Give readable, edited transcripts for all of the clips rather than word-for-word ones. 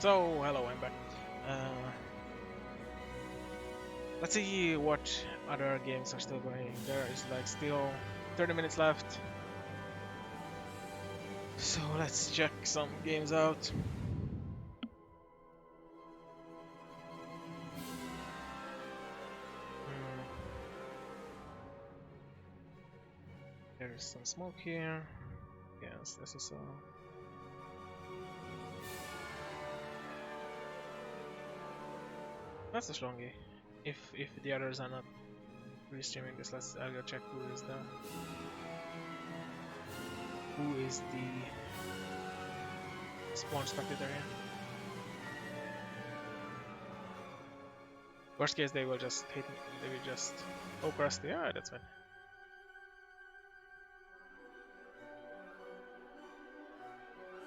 So, hello, I'm back. Uh, let's see what other games are still going. There is like still 30 minutes left. So let's check some games out. Hmm, there's some smoke here. Yes, SSL. That's a strong. If the others are not restreaming this, I'll go check who is the spawn spectator here. Worst case, they will just hate me. They will just oppress the. Yeah, that's fine.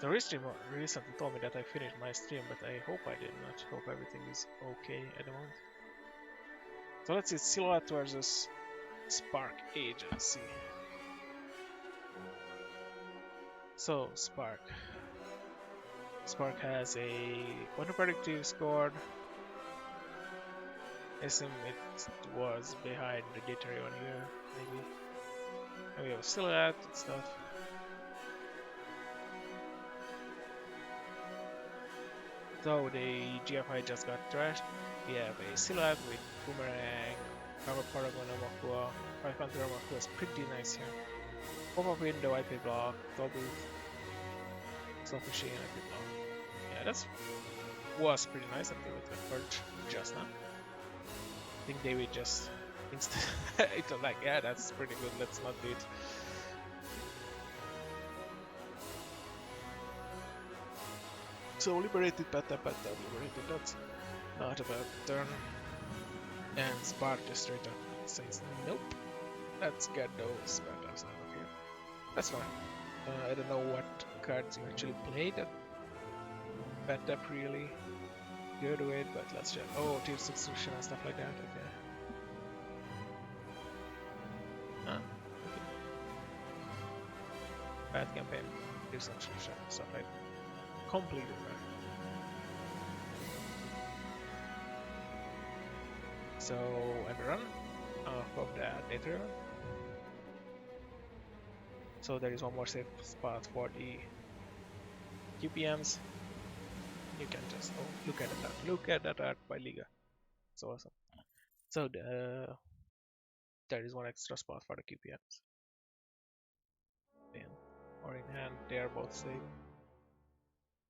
The restreamer recently told me that I finished my stream, but I hope I did not. Hope everything is okay at the moment. So let's see, Silhouette versus Spark Agency. So Spark has a unpredictable score. I assume it was behind the Dittery on here, maybe. And we have Silhouette and stuff. So the GFI just got trashed. We have a Silhouette with Boomerang, Power Paragon, Amakua, 500 Amakua is pretty nice here. Pop-up window, IP block, double self machine, IP block. Yeah, that's was pretty nice until it got purged just now. I think David just it was like, yeah, that's pretty good, let's not do it. So liberated Pata, liberated, that's not about turn. And Spark just straight up says nope. Let's get those Patas out of here. That's fine. I don't know what cards you actually played that backed up really good with, but let's check. Oh, tier subscription and stuff like that. Okay. Ah, okay. Bad campaign, tier subscription, stuff like that. Completely right. So everyone off of that later. So there is one more safe spot for the QPMs. You can just look at that. Look at that art by Liga. It's awesome. So there is one extra spot for the QPMs. In or in hand, they are both safe.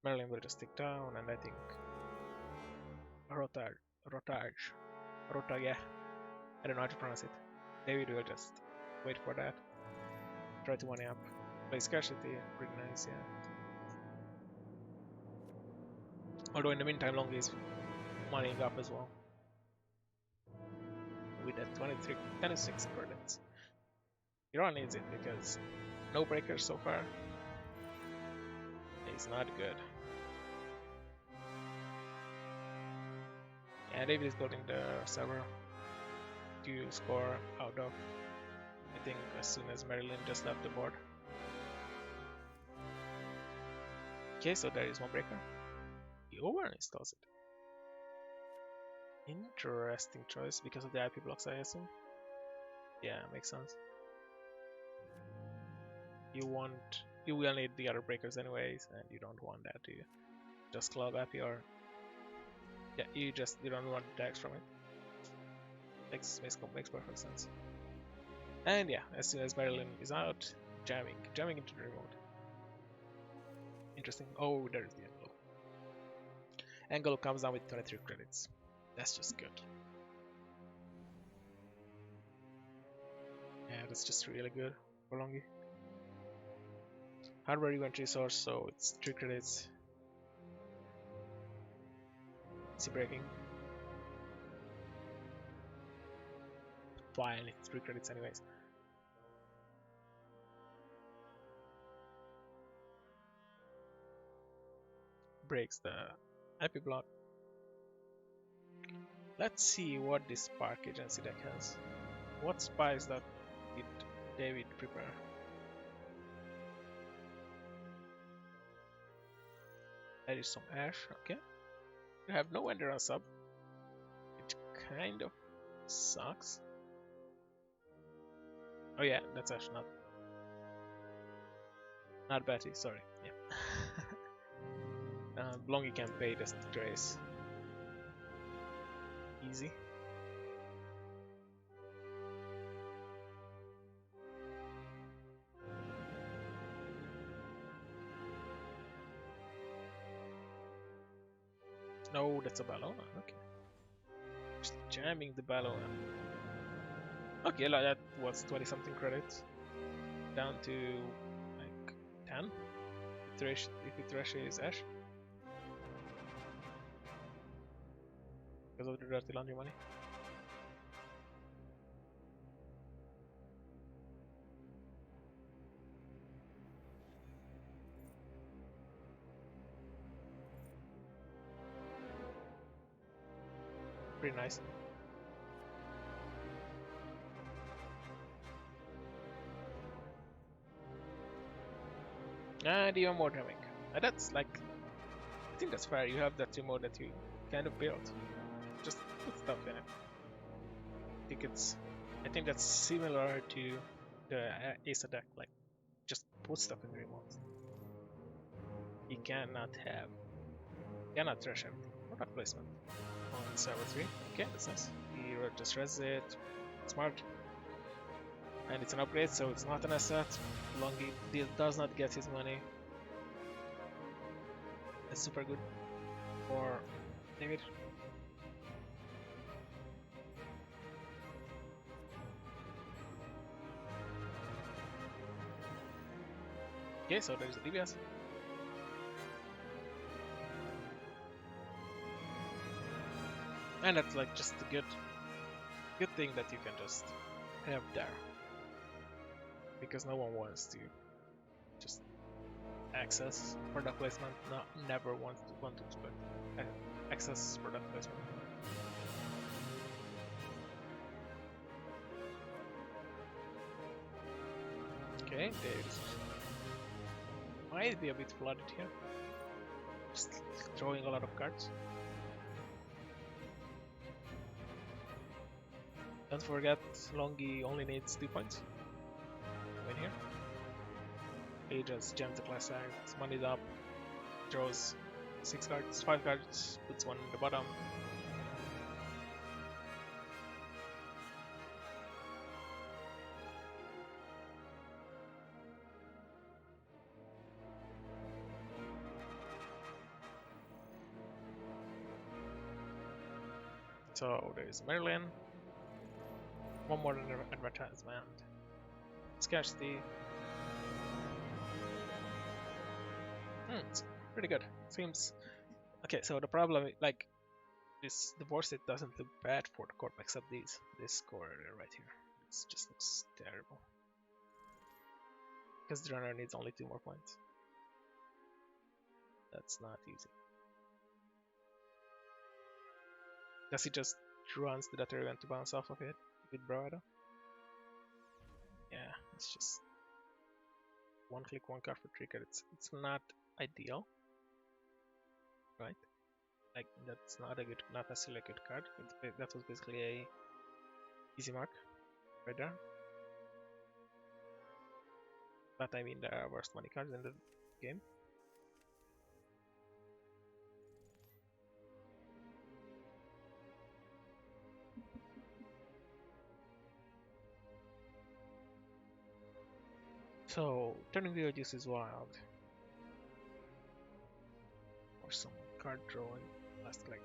Merlin will just stick down, and I think Rotage, I don't know how to pronounce it. David will just wait for that. Try to money up. Play scarcity, pretty nice, yeah. Although in the meantime, Long is moneying up as well. With that 26 credits. Iran needs it because no breakers so far. It's not good. Yeah, David is building the server to score out of, I think, as soon as Maryland just left the board. Okay, so there is one breaker. He overinstalls it. Interesting choice because of the IP blocks, I assume. Yeah, makes sense. You will need the other breakers anyways, and you don't want that, do you? Just clog IP or yeah, you don't want the tags from it. Makes perfect sense. And yeah, as soon as Marilyn is out, jamming into the remote. Interesting. Oh, there is the Angelo. Angelo comes down with 23 credits. That's just good. Yeah, that's just really good for Longy. Hardware event resource, so it's 3 credits. Is he breaking? Fine, it's 3 credits anyways. Breaks the IP block. Let's see what this Spark Agency deck has. What spies that did David prepare? There is some Ash, okay. You have no endurance sub, which kind of sucks. Oh yeah, that's actually not Betty. Sorry. Yeah. Blongy can pay the trace. Easy. No, that's a Ballona. Okay. Just jamming the Ballona. Okay, like that was 20 something credits. Down to like 10 if it thrashes Ash. Because of the dirty laundry money. Pretty nice. And even more damage. And that's like, I think that's fair. You have that remote that you kind of built. Just put stuff in it. I think that's similar to the Ace attack. Like, just put stuff in the remote. You cannot trash everything. Product placement on server 3. Okay, that's nice. He just res it. Smart. And it's an upgrade, so it's not an asset. Longy does not get his money. That's super good for David. Okay, so there's the DBS. And that's like just a good thing that you can just have there. Because no one wants to just access product placement, never want to access product placement. Okay, there's might be a bit flooded here. Just throwing a lot of cards. Don't forget, Longy only needs 2 points. Win here. He just jams the class act, money's up, draws 5 cards, puts one in the bottom. So there's Merlin. One more advertisement. Scarcity. It's pretty good. Seems okay. So the problem, like the board set doesn't look bad for the corp except this core right here. It just looks terrible. Because the runner needs only 2 more points. That's not easy. Does he just runs the data event to bounce off of it with Bravado? Yeah, it's just one click, 1 card for trigger. It's not ideal, right? Like that's not necessarily a good card. That was basically a easy mark right there. But I mean, there are worst money cards in the game. So, turning the edges is wild. Or some card drawing last click.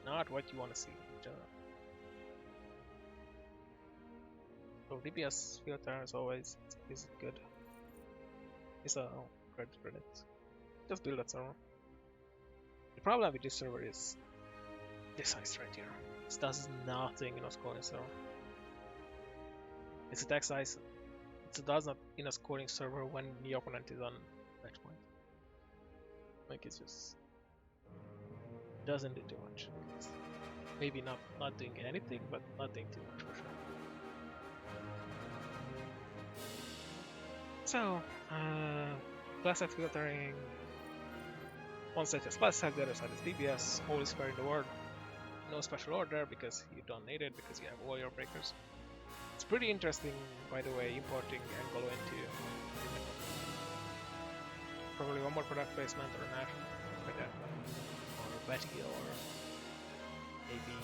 Not what you want to see in general. So DPS filter as always is good. It's a credit for it. Just build that server. The problem with this server is this heist right here. This does nothing in a scoring server. It's a text size. It does not in a scoring server when the opponent is on match point. Like it just doesn't do too much. It's maybe not doing anything, but not doing too much for sure. So, class X filtering. One side is class hack, the other side is DPS. All is fair in the world. No special order because you don't need it because you have all your breakers. It's pretty interesting, by the way, importing Angolo into probably one more product placement or an ash like that, or Betty or maybe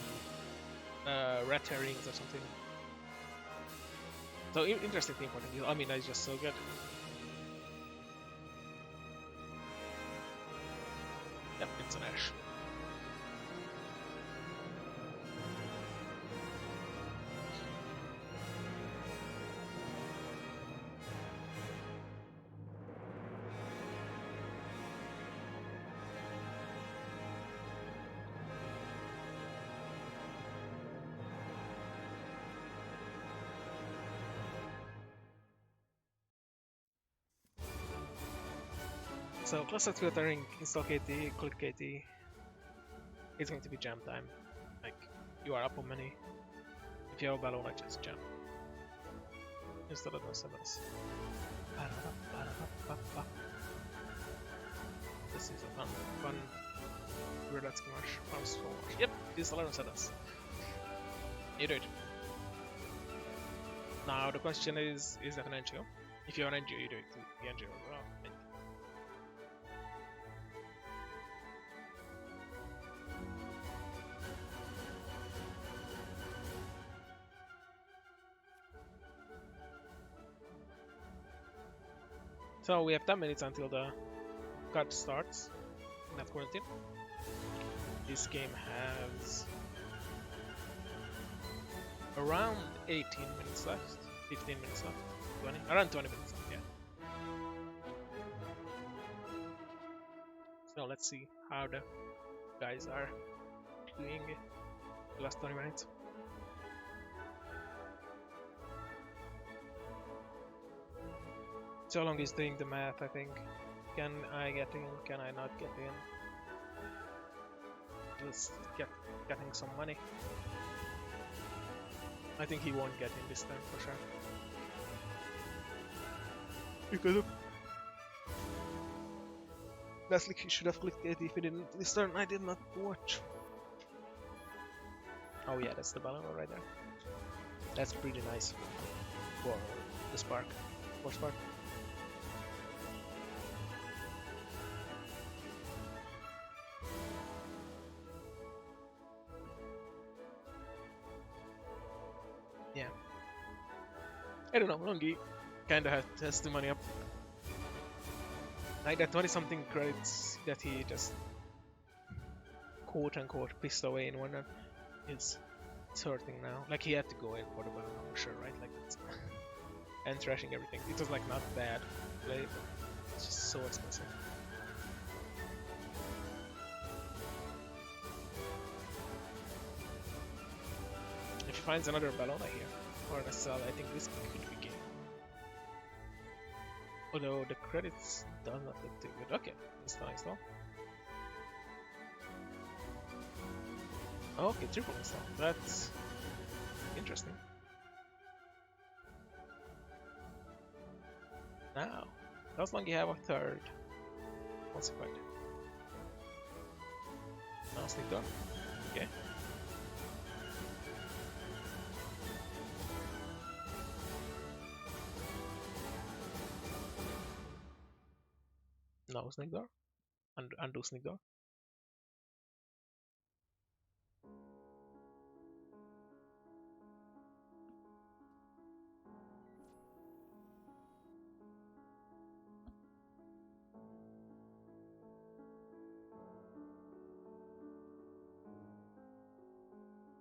red herrings or something. So interesting thing for the I mean, it's just so good. Yep, it's an ash. So cluster filtering, install KT, click KT. It's going to be jam time. Like you are up on many. If you have a balloon, I just jam. Instead of those sevens. This is a fun relaxing rush. Fun so much. Yep, this 11 seconds. You do it. Now the question is that an NGO? If you're an NGO, you do it to the NGO as well. So we have 10 minutes until the card starts. Not quarantine. This game has around 18 minutes left, 15 minutes left, 20, around 20 minutes left, yeah. So let's see how the guys are doing the last 20 minutes. So long is doing the math, I think. Can I get in? Can I not get in? Just getting some money. I think he won't get in this time for sure. Because last league he should have clicked it if he didn't. This turn I did not watch. Oh yeah, that's the balloon right there. That's pretty nice for the spark. For spark. Yeah. I don't know, Longi kinda has the money up. Like that 20 something credits that he just quote unquote pissed away in one run is hurting now. Like he had to go in for the balloon, I'm sure, right? Like it's and trashing everything. It was like not bad play, but it's just so expensive. If he finds another Bellona here, or a cell, I think this could be game. Although the credits does not look too good. Okay, install, install. Okay, triple install. That's interesting. Now, how long you have a third? What's it quite? Now sneak door. Okay. Now sneak door. Undo sneak door.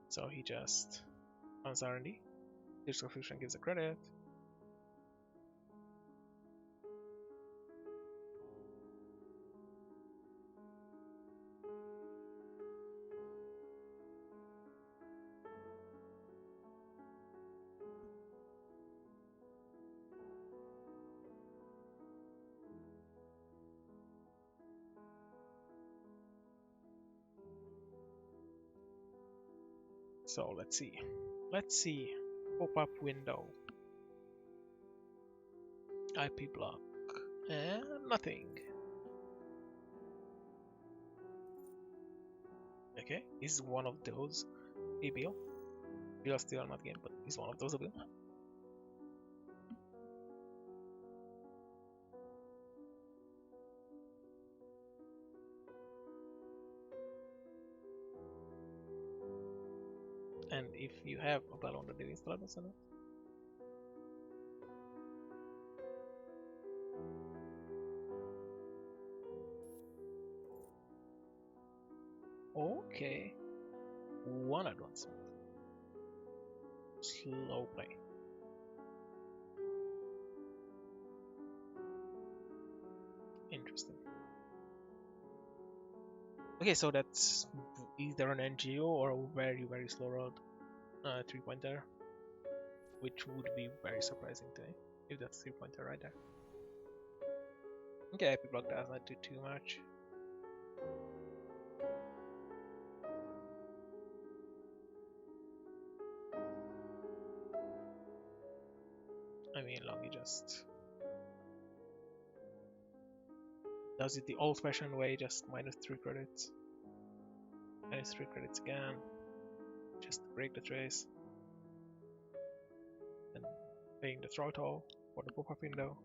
So he just runs R&D. Digital Fusion gives a credit. So let's see. Let's see. Pop-up window. IP block. And nothing. Okay, he's one of those. Hey Bill. Bill's still not game, but he's one of those Bill. And if you have a bell on the daily installed or something. Okay. One advancement. Slow play. Interesting. Okay, so that's either an NGO or a very slow road. 3-pointer. Which would be very surprising to me if that's 3-pointer right there. Okay, IP block does not do too much. I mean, Longy just does it the old-fashioned way, just -3 credits. -3 credits again. Just to break the trace. And paying the throttle for the pop-up window.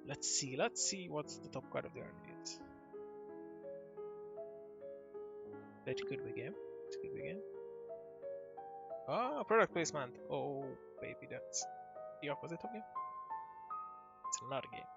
Let's see what's the top card of the earnings. That could be game. It could be game. Ah, product placement. Oh, baby, that's the opposite of game. It's not a game.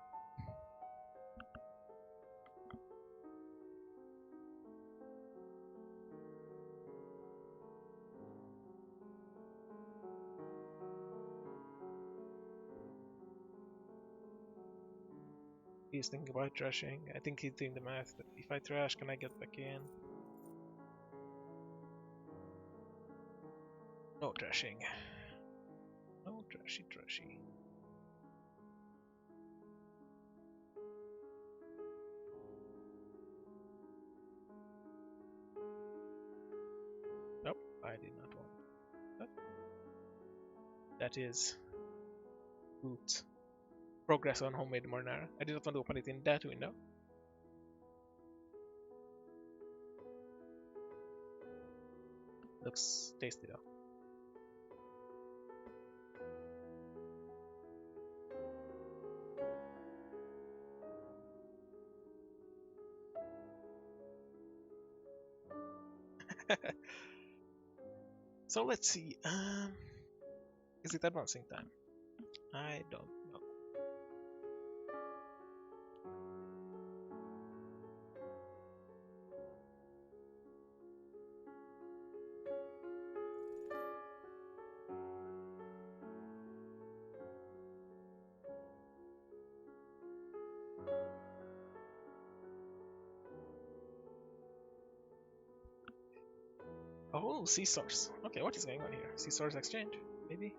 He's thinking about trashing. I think he's doing the math. If I trash, can I get back in? No trashing. No trashy. Nope, I did not want that. That is boot. Progress on homemade marinara. I did not want to open it in that window. Looks tasty though. So let's see. Is it advancing time? I don't know. Oh, sea source. Okay, what is going on here? Sea source exchange, maybe?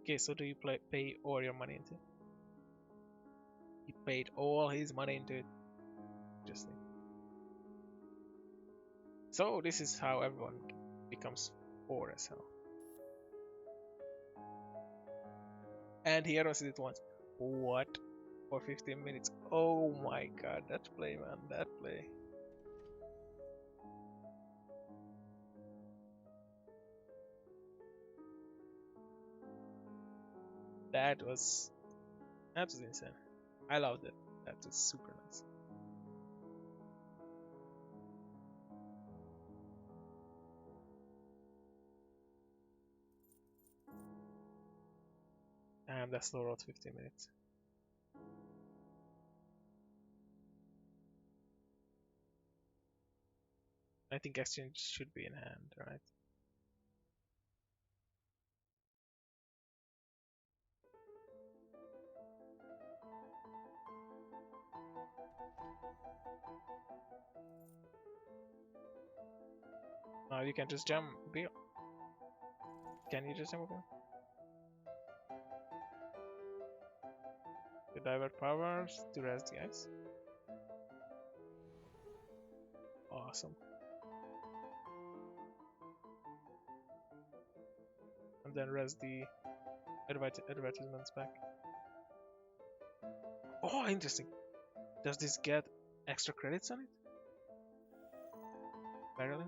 Okay, so do you pay all your money into it? He paid all his money into it. Interesting. So this is how everyone becomes poor as hell. And he advances it once. What? For 15 minutes. Oh my god, that play, man, that play. That was insane. I loved it. That was super nice. And that's slow road 15 minutes. I think exchange should be in hand, right? Now you can just jump Bill. Can you just jump Bill? You divert powers to rest the ice. Awesome. and then res the advertisements back. Oh, interesting. Does this get extra credits on it? Marilyn?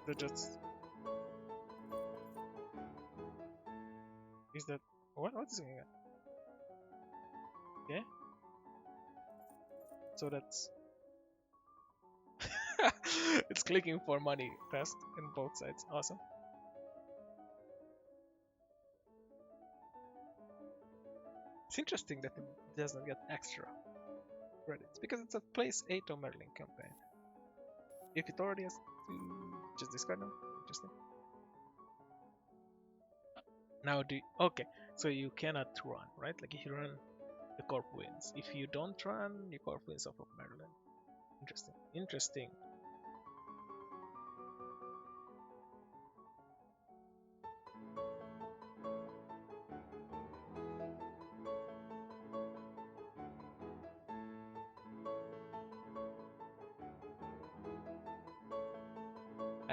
That just is that what is going on? Yeah. So that's it's clicking for money fast in both sides. Awesome. It's interesting that it doesn't get extra credits because it's a place 8 on Merlin campaign. If it already has to just discard them. Interesting. Now okay, so you cannot run, right? Like if you run, the corp wins. If you don't run, your corp wins off of Maryland. Interesting. Interesting.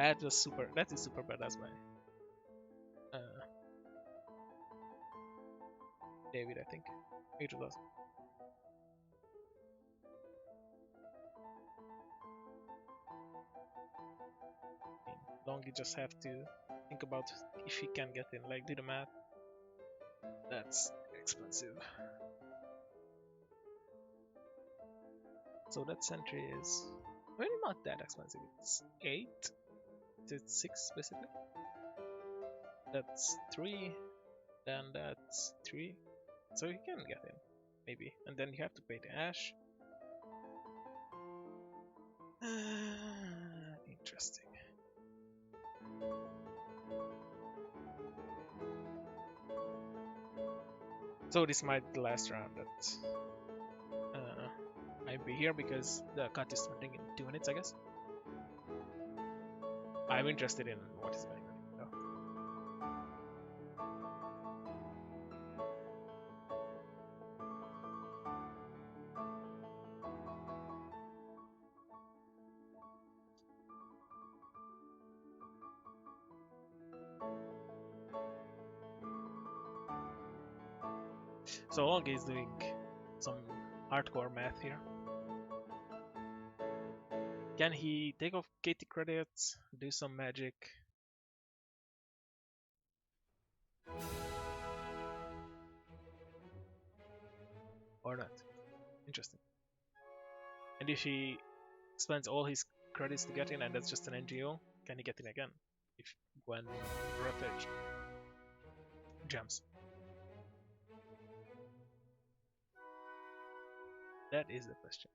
That is super badass by David, I think. It was. Long you just have to think about if he can get in, like do the math. That's expensive. So that sentry is really not that expensive. It's 8 to 6 basically. That's 3, then that's 3. So you can get in, maybe. And then you have to pay the ash. Interesting. So this might be the last round that I'll be here because the cut is starting in 2 minutes, I guess. I'm interested in what is going on. So Long is doing some hardcore math here. Can he take off Katie credits, do some magic? Or not? Interesting. And if he spends all his credits to get in and that's just an NGO, can he get in again? If when Rothage jumps. That is the question.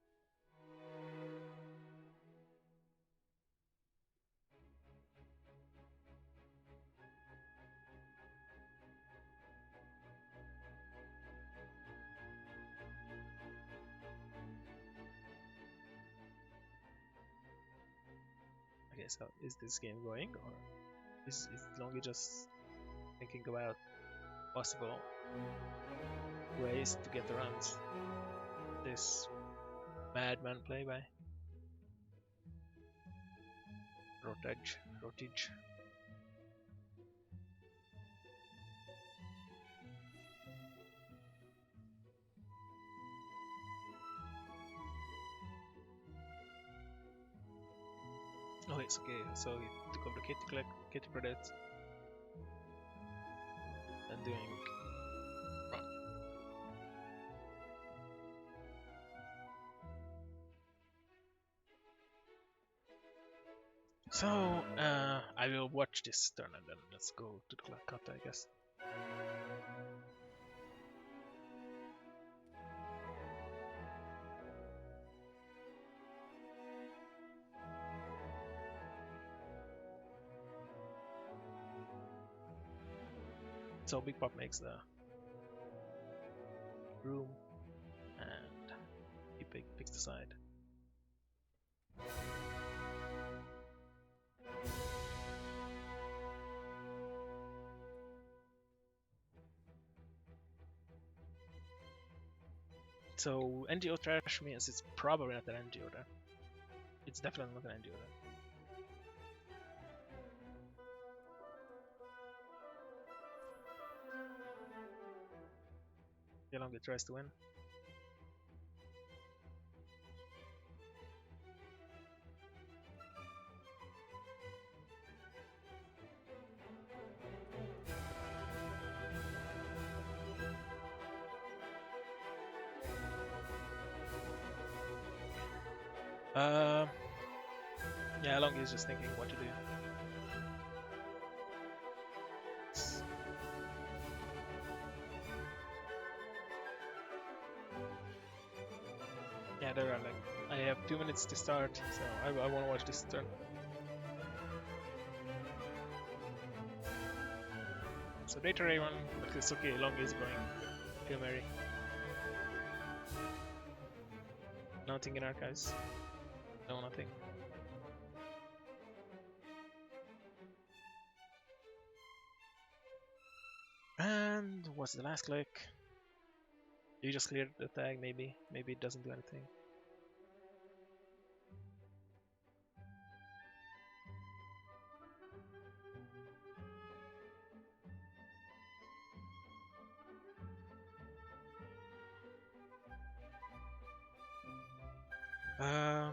Okay, so is this game going, or is Longy just thinking about possible ways to get around this madman play by Rotage? Oh, it's okay. So he took off the Kitty credits and doing run. So I will watch this turn and then let's go to the Kata, I guess. So Big Pop makes the room and he picks the side. So NGO trash means it's probably not an NGO then. It's definitely not an NGO then. Yolanga tries to win. Yeah, Yolanga is just thinking what to do. Yeah, there are like I have 2 minutes to start, so I want to watch this turn. So Data Ray one, but it's okay, Long is going Hail Mary. Nothing in archives. No, nothing. And what's the last click? You just cleared the tag, maybe. Maybe it doesn't do anything. Uh,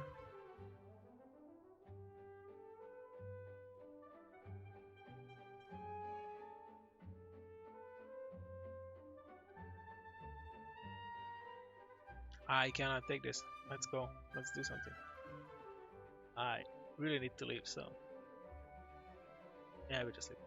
I cannot take this. Let's go. Let's do something. I really need to leave, so yeah, we just leave.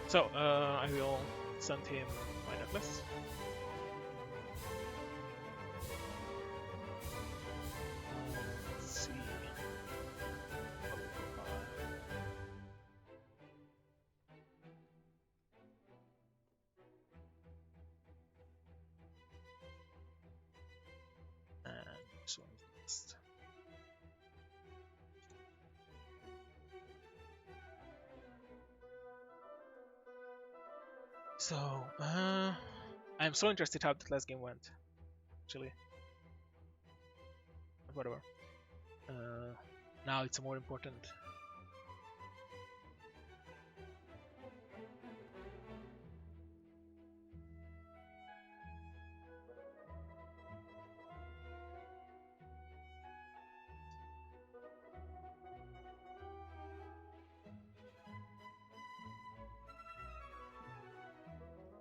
So I will send him my necklace. Let's see. And this one is next. So I'm so interested how the last game went. Actually, whatever. Now it's more important.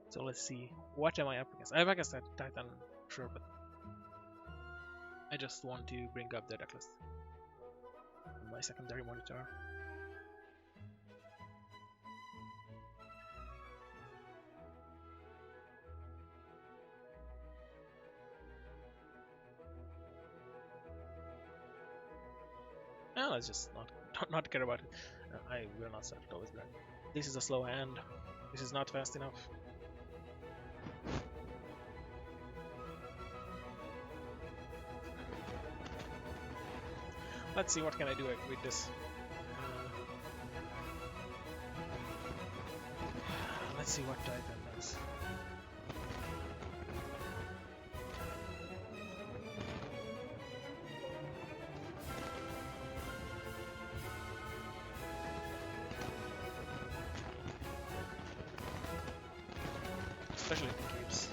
So let's see. What am I up against? I'm up against that Titan, sure, but I just want to bring up the decklist on my secondary monitor. Let's just not care about it. I will not start it always there. This is a slow hand. This is not fast enough. Let's see what can I do with this. Let's see what Titan does. Especially if it keeps.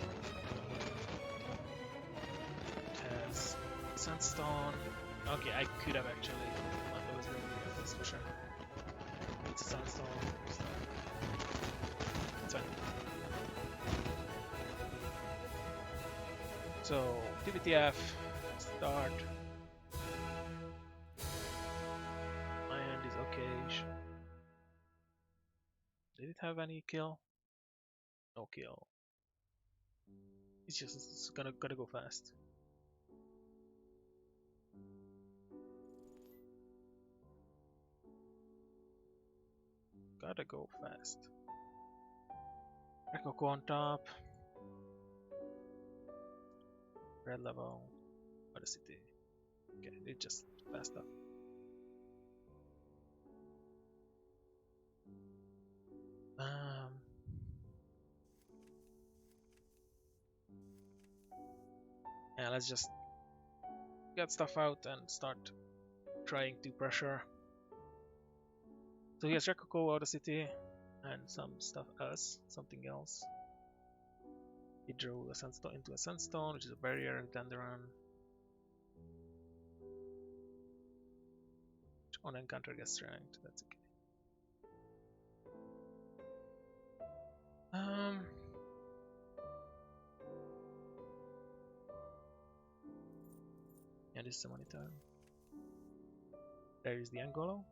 It has Sandstone. Okay, I could have actually not always been at this for sure. It's a Sandstone. It's fine. So, PBTF, start. My hand is okay. Did it have any kill? No kill. It's gotta go fast. Gotta go fast. Rekoko on top. Red level. Other city. Okay, it just fast up. Yeah, let's just get stuff out and start trying to pressure. So here's Rekoko out of the city and some stuff else, something else. He drew a sandstone into a sandstone, which is a barrier, Danderon. On encounter gets strength, that's okay. Yeah, this is the monitor. There is the Angolo.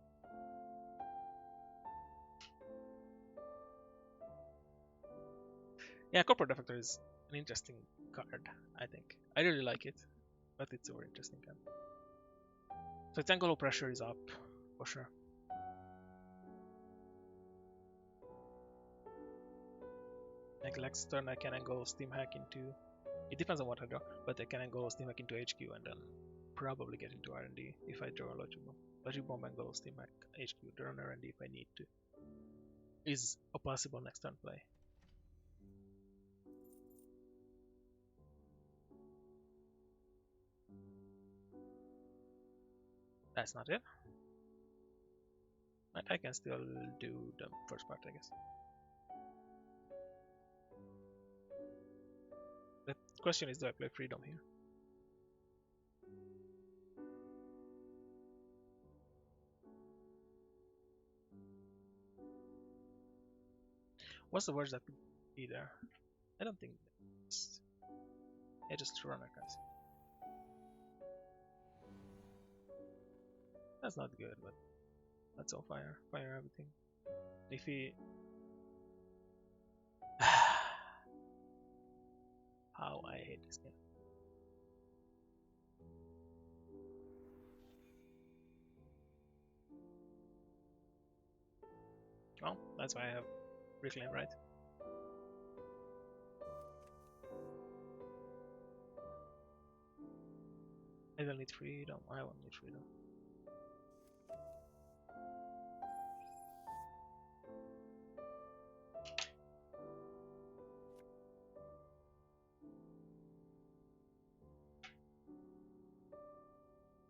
Yeah, Corporate Defector is an interesting card, I think. I really like it, but it's a very interesting card. So its Angolo pressure is up, for sure. Next turn I can Angolo Steam Hack into... It depends on what I draw, but I can Angolo Steam Hack into HQ and then probably get into R&D if I draw a Logic Bomb. Logic Bomb Angolo Steam Hack HQ, draw an R&D if I need to. Is a possible next turn play. That's not it. But I can still do the first part, I guess. The question is, do I play Freedom here? What's the worst that could be there? I don't think it's... Yeah, just run it, guys. That's not good, but that's all fire. Fire everything. If he... How I hate this game. Well, that's why I have Reclaim, right? I don't need freedom. I won't need freedom.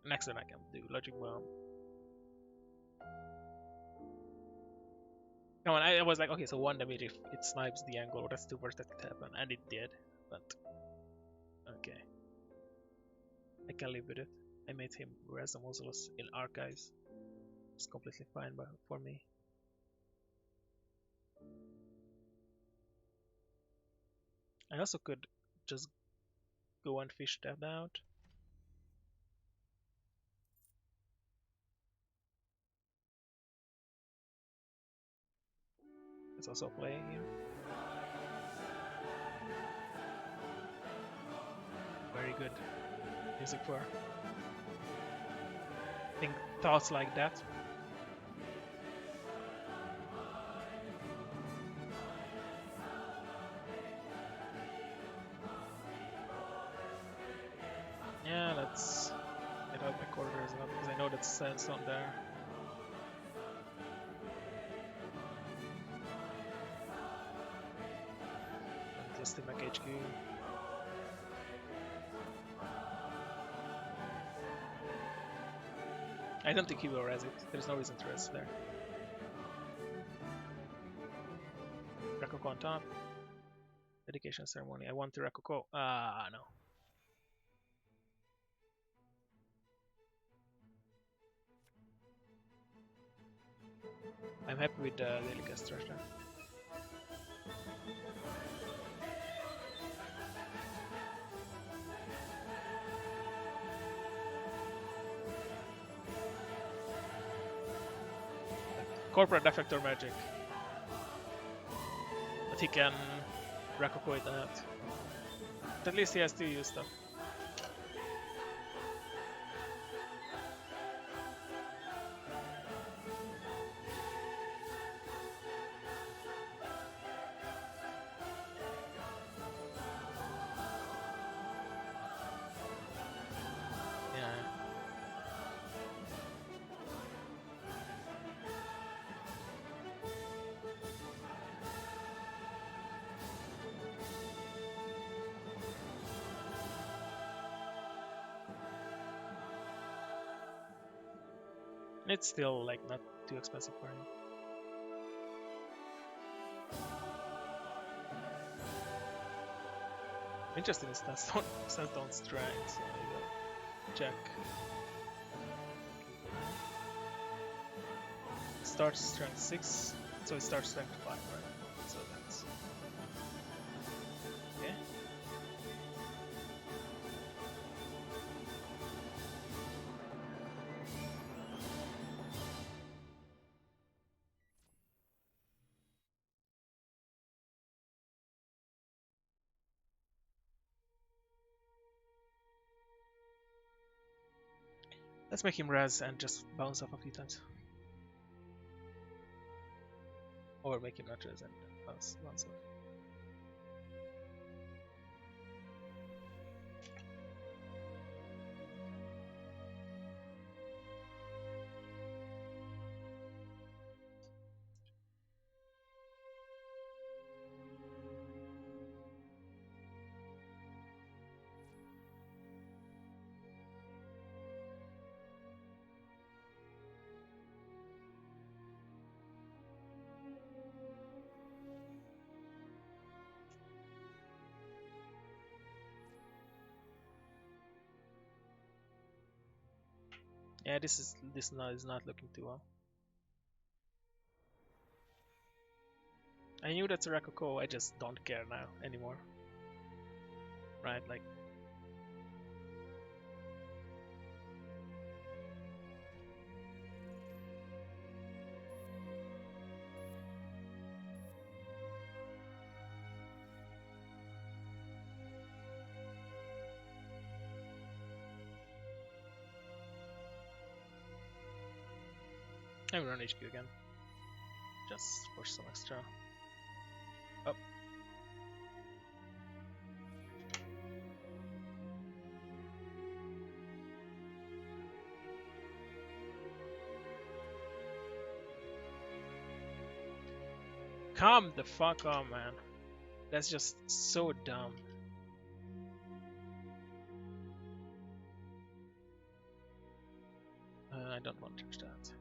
Next turn I can do Logic Bomb. Come on, I was like, okay, so 1 damage if it snipes the angle, that's the worst that could happen, and it did, but okay. I can live with it. I made him Res the Mausolus in Archives. It's completely fine for me. I also could just go and fish that out. Let's also play here. Very good music for thoughts like that. Yeah, let's get out my quarter as well because I know that's sandstone there. And just to make HQ. I don't think he will res it. There's no reason to res there. Rakoko on top. Dedication ceremony. I want the Rakoko. Ah, no. I'm happy with the Daily Cast Rush there. Corporate Defector magic. But he can Rakoko it out. But at least he has to use stuff. It's still like not too expensive for him. Interesting is that stats don't strength, so I go check. Starts strength 6, so it starts strength 5, right? So that's okay. Let's make him res and just bounce off a few times. Or make him not res and bounce off. Yeah, this now is not looking too well. I knew that's a Rakoko, I just don't care now anymore. Right, like I'm run HP again. Just for some extra. Oh. Come the fuck on, man. That's just so dumb. I don't want to touch that.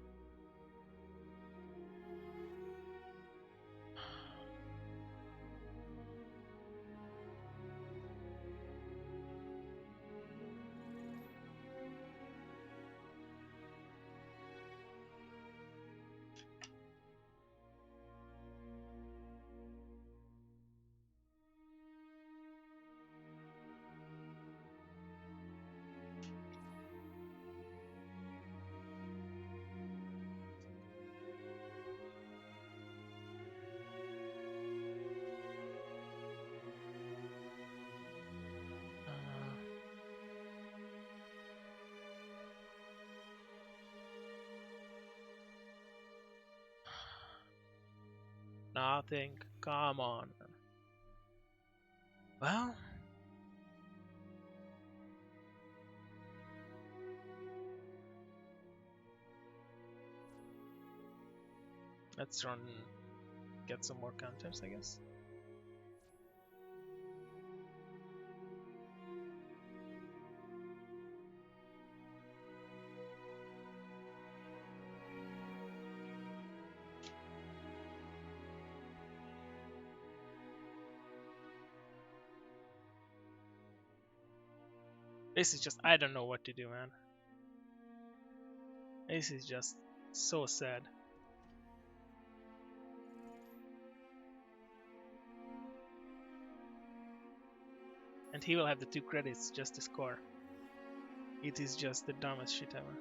Nothing. Come on. Well, let's run, get some more counters, I guess. This is just, I don't know what to do, man. This is just so sad. And he will have the 2 credits just to score. It is just the dumbest shit ever.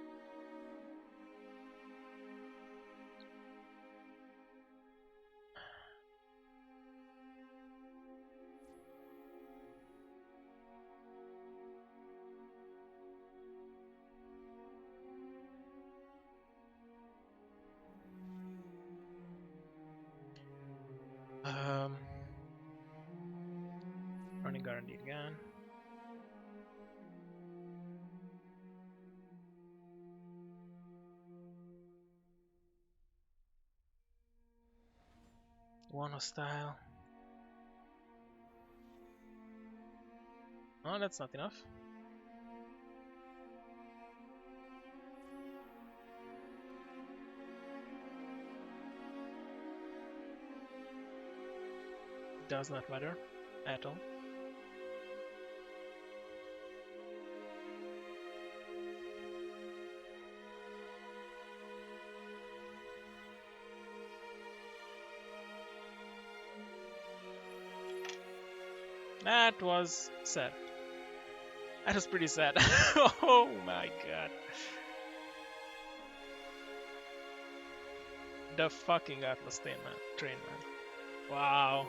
Running guarantee again. One hostile. Oh, that's not enough. does not matter at all. That was sad. That was pretty sad. Oh my god. The fucking Atlas train, man. Wow.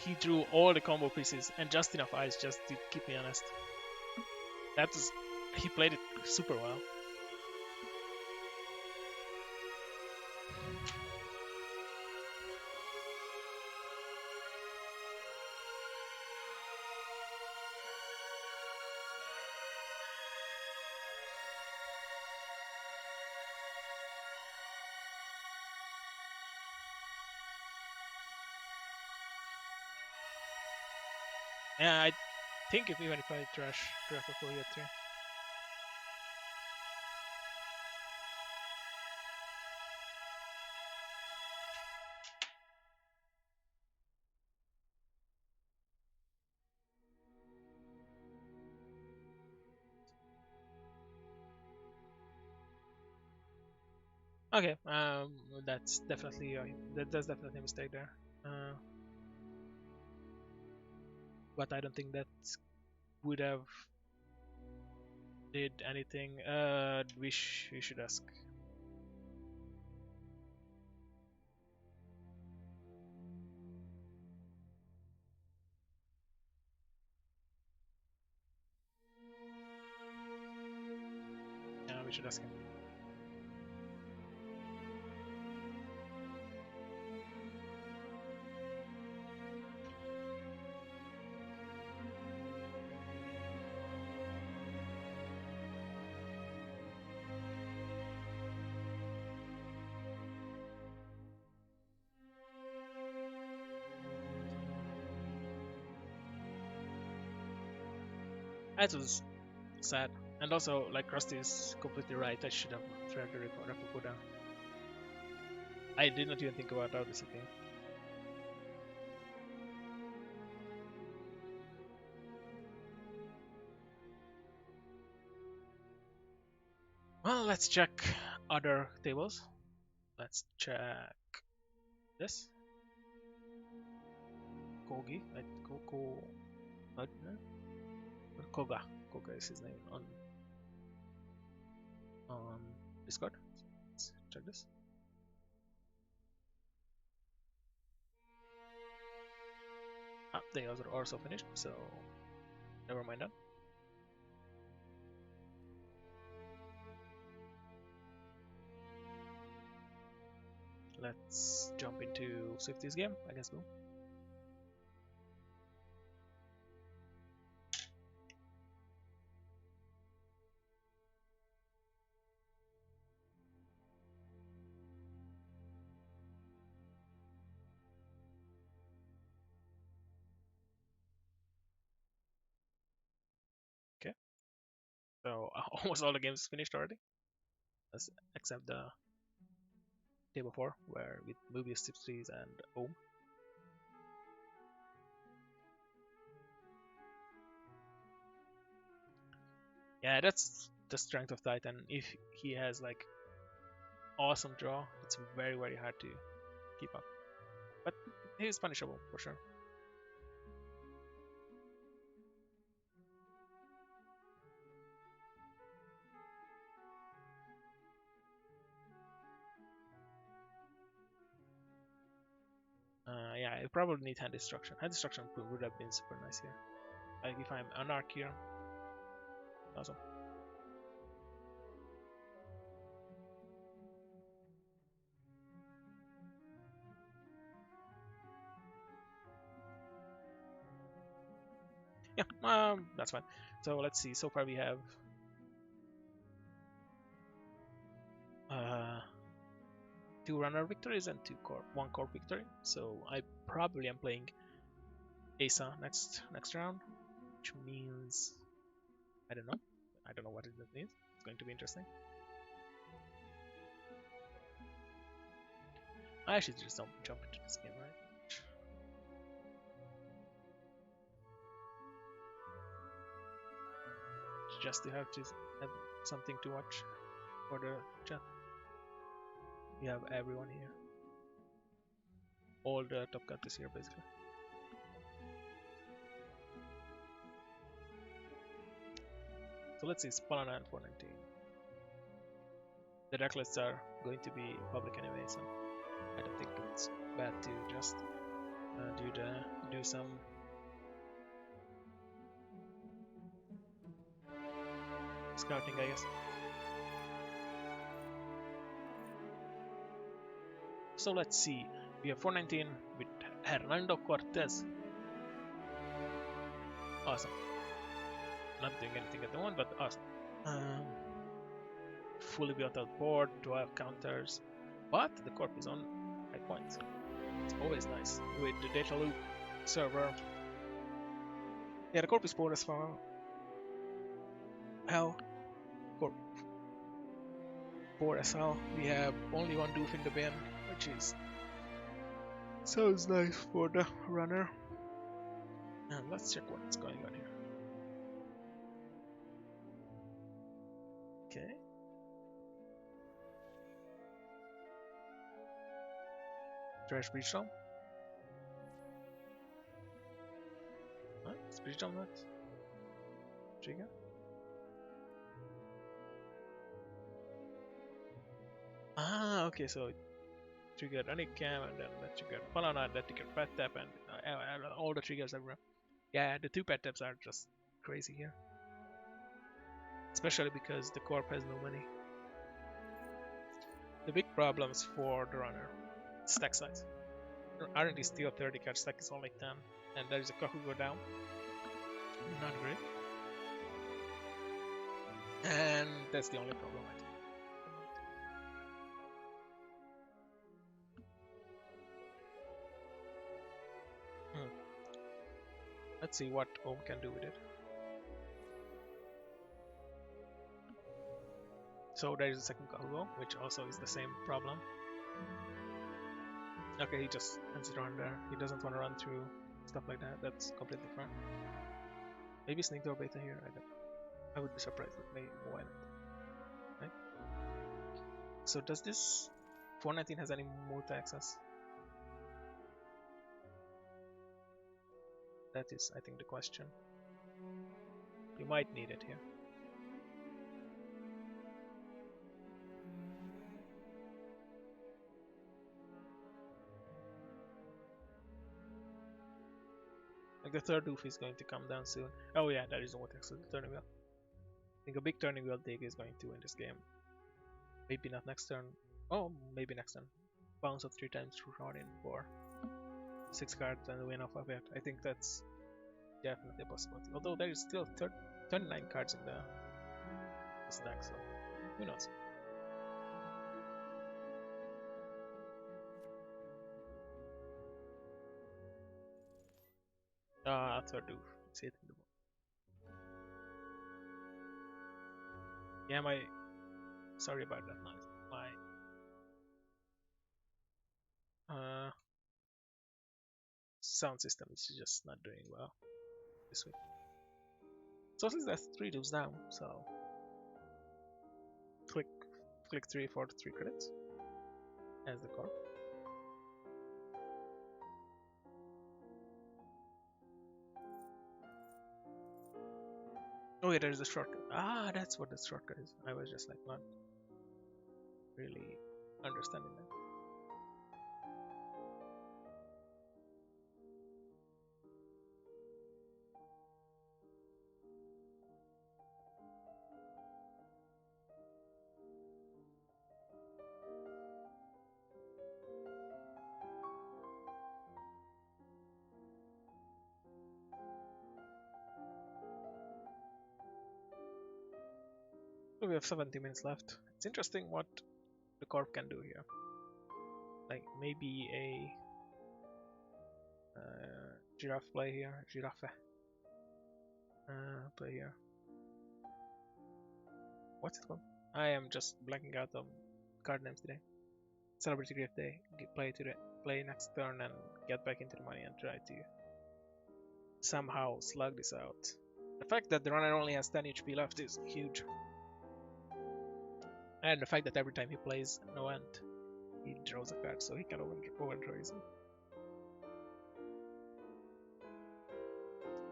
He drew all the combo pieces and just enough eyes just to keep me honest. That was, he played it super well. Yeah, I think even if I trash before here 3. Okay, that's definitely that's definitely a mistake there. But I don't think that would have did anything. We should ask. Yeah, we should ask him. That was sad. And also, like Rusty is completely right. I should have thread the Repo down. I did not even think about how this thing. Well, let's check other tables. Let's check this. Kogi, like Koga. Koga is his name on Discord. Let's check this. Ah, they are also finished, so never mind that. Let's jump into Swifty's game against Boom. Okay. So almost all the games finished already, except the day before, where with Mobius, Tipstrees, and Ohm. Yeah, that's the strength of Titan. If he has like awesome draw, it's very hard to keep up. But he's punishable for sure. Yeah, I probably need hand destruction. Hand destruction would have been super nice here. Like if I'm Anarch here, awesome. Yeah, that's fine. So let's see. So far we have 2 runner victories and 1 corp victory. So I probably am playing Asa next round, which means I don't know. I don't know what it means. It's going to be interesting. I actually just don't jump into this game, right? Just to have something to watch for the chat. You have everyone here. All the top cut is here basically. So let's see, Spalana and 419. The deck lists are going to be public anyway, so I don't think it's bad to just do some scouting, I guess. So let's see. We have 419 with Hernando Cortez. Awesome. Not doing anything at the moment, but awesome. Fully built out board, 12 counters, but the corp is on high points. It's always nice with the data loop server. Yeah, the corp is poor as far. Hell, corp poor as hell. We have only 1 doof in the bin, which is sounds nice for the runner. And let's check what's going on here. Okay. Trash breach down. Huh? Is breach down that? Trigger? Ah, okay, so triggered Anikam and then that triggered Palana and that triggered Pet Tap and all the triggers everywhere. Yeah, the 2 Pet Taps are just crazy here. Especially because the corp has no money. The big problems for the runner: stack size. R&D still 30 card stack is only 10, and there is a Kakugo down. Not great. And that's the only problem, I think. Let's see what Ohm can do with it. So there is a second Kahugo, which also is the same problem. Okay, he just ends it around there. He doesn't want to run through stuff like that. That's completely fine. Maybe Sneak Door Beta here. I would be surprised with maybe why not. Right? So does this 419 has any multi access? That is, I think, the question. You might need it here. Like the third doof is going to come down soon. Oh yeah, that is what actually the turning wheel. I think a big turning wheel dig is going to win this game. Maybe not next turn. Oh, maybe next turn. Bounce up 3 times through Rodin for 6 cards and win off of it. I think that's definitely a possibility. Although there is still 39 cards in the stack, so who knows. Third doof. It's hitting the ball. Yeah, sorry about that noise. My sound system is just not doing well this week. So since that's 3 doofs down, so click 3 for the 3 credits as the corp. Oh yeah, there is a shortcut. Ah, that's what the shortcut is. I was just like not really understanding that. So we have 70 minutes left. It's interesting what the corp can do here. like maybe a giraffe play here. Giraffe. Play here. What's it called? I am just blanking out on card names today. Celebrity Grief Day. Play next turn and get back into the money and try to somehow slug this out. The fact that the runner only has 10 HP left is huge. And the fact that every time he plays no end, he draws a card, so he can overdraw easily.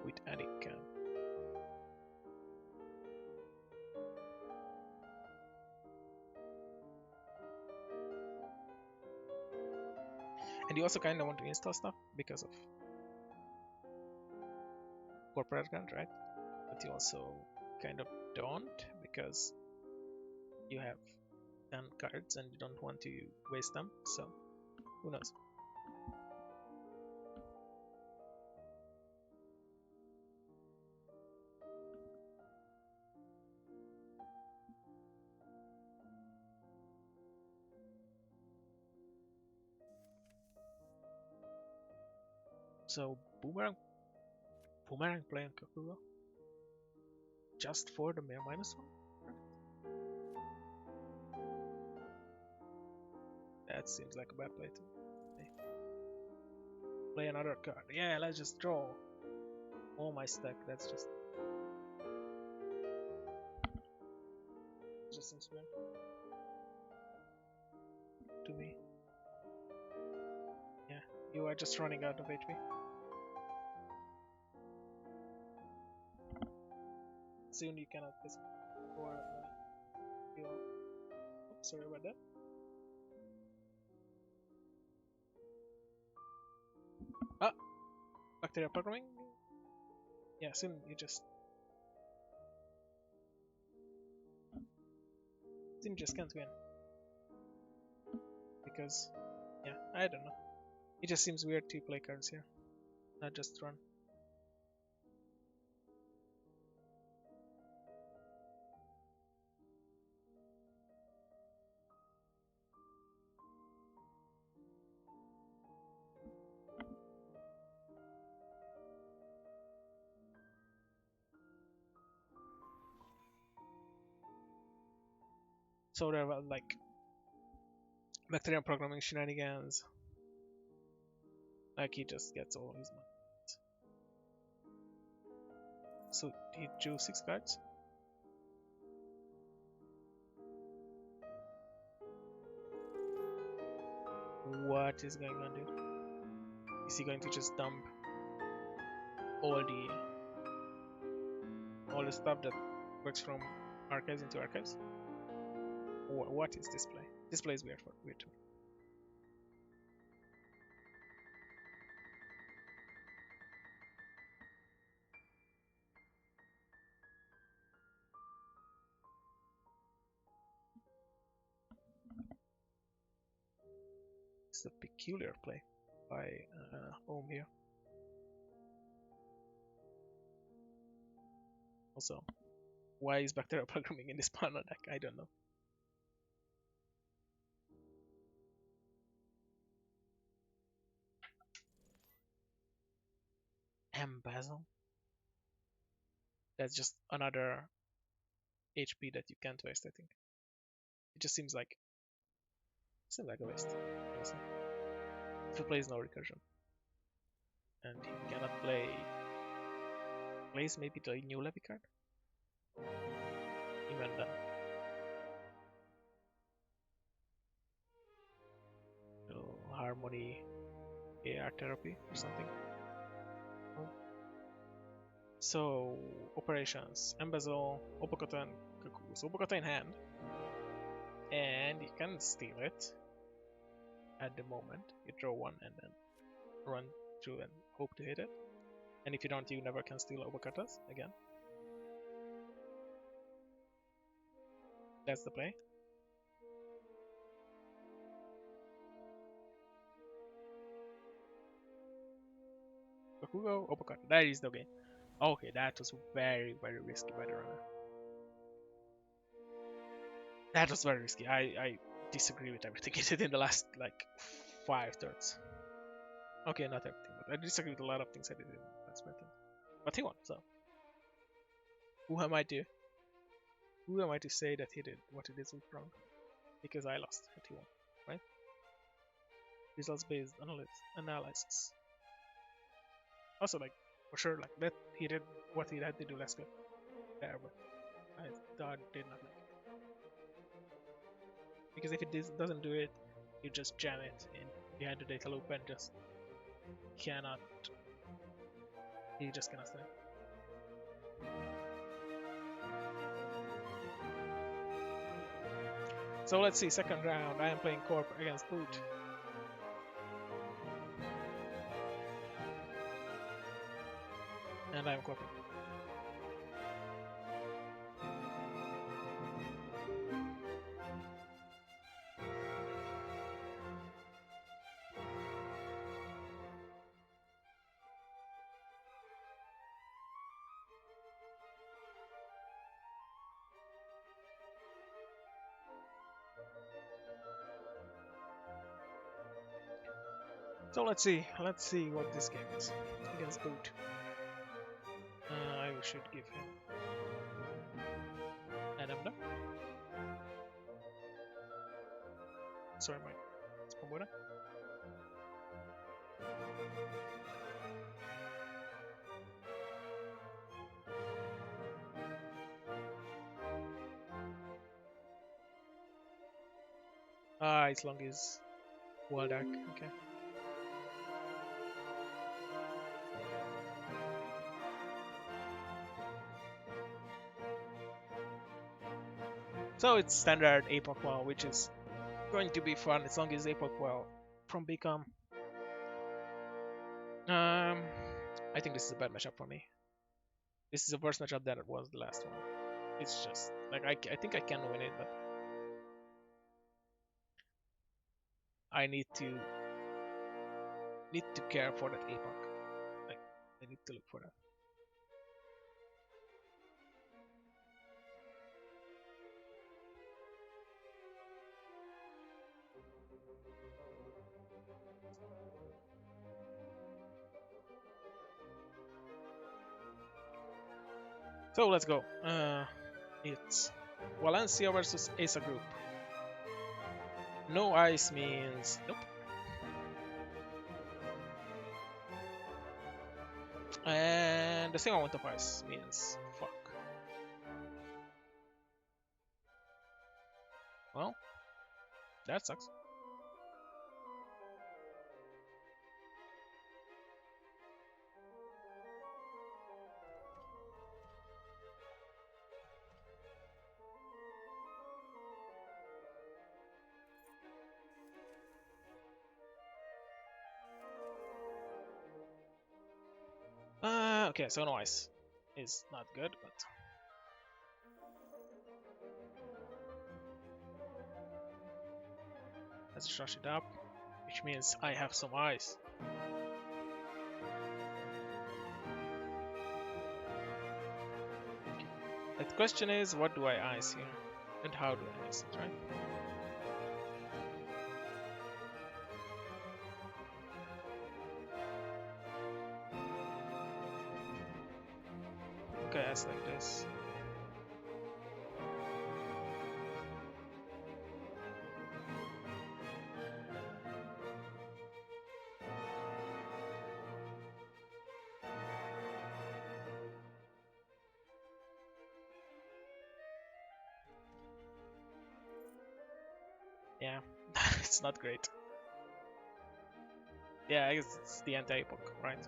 With any can. And you also kind of want to install stuff because of corporate grant, right? But you also kind of don't because you have 10 cards and you don't want to waste them, so who knows. So Boomerang playing Kakugo just for the mere -1? That seems like a bad play too. Okay. Play another card. Yeah, let's just draw all my stack. That's just seems weird to me. Yeah, you are just running out of HP. Soon you cannot miss or oops, sorry about that. Ah, bacteria programming. Yeah, soon you just can't win because yeah, I don't know. It just seems weird to play cards here, not just run. So there were like bacterium programming shenanigans. Like he just gets all his money. So he drew 6 cards. What is going on, dude? Is he going to just dump all the stuff that works from archives into archives? What is this play? This play is weird to me. It's a peculiar play by Ohm here. Also, why is bacterial programming in this partner deck? I don't know. Embezzle? That's just another HP that you can't waste, I think. It just seems like a waste, honestly. If he plays no recursion. And he cannot plays maybe the new Levy card? Even then. Harmony AR therapy or something. So operations, embezzle, Obokata and Kaku. So Obokata in hand. And you can steal it at the moment. You draw one and then run through and hope to hit it. And if you don't, you never can steal Obokatas again. That's the play. Bakugo, Obokata. That is the game. Okay, that was very, very risky by the runner. That was very risky. I disagree with everything he did in the last, like, 5 turns. Okay, not everything, but I disagree with a lot of things I did in last method. But he won, so who am I to say that he did what he did was wrong? Because I lost and he won, right? Results based analysis. Also, like for sure, like that he did what he had to do last game. There, but I did not like it because if it doesn't do it, you just jam it in behind the data loop and just cannot. He just cannot stand. So let's see, second round. I am playing Corp against Boot. And I'm Corping. So let's see what this game is against Boot. I should give him an Emda. Sorry, my Spomora. As long as Wild Arc, okay. So it's standard Apoc WoW, which is going to be fun as long as Apoc WoW from Become. I think this is a bad matchup for me. This is a worse matchup than it was the last one. It's just like I think I can win it, but I need to care for that Apoc. Like I need to look for that. So let's go. It's Valencia versus Asa Group. No ice means nope. And the same amount of ice means fuck. Well, that sucks. Okay, so no ice is not good, but let's rush it up, which means I have some ice. The question is, what do I ice here? And how do I ice it, right? Okay, ice like this. Yeah, it's not great. Yeah, I guess it's the anti-epoch, right?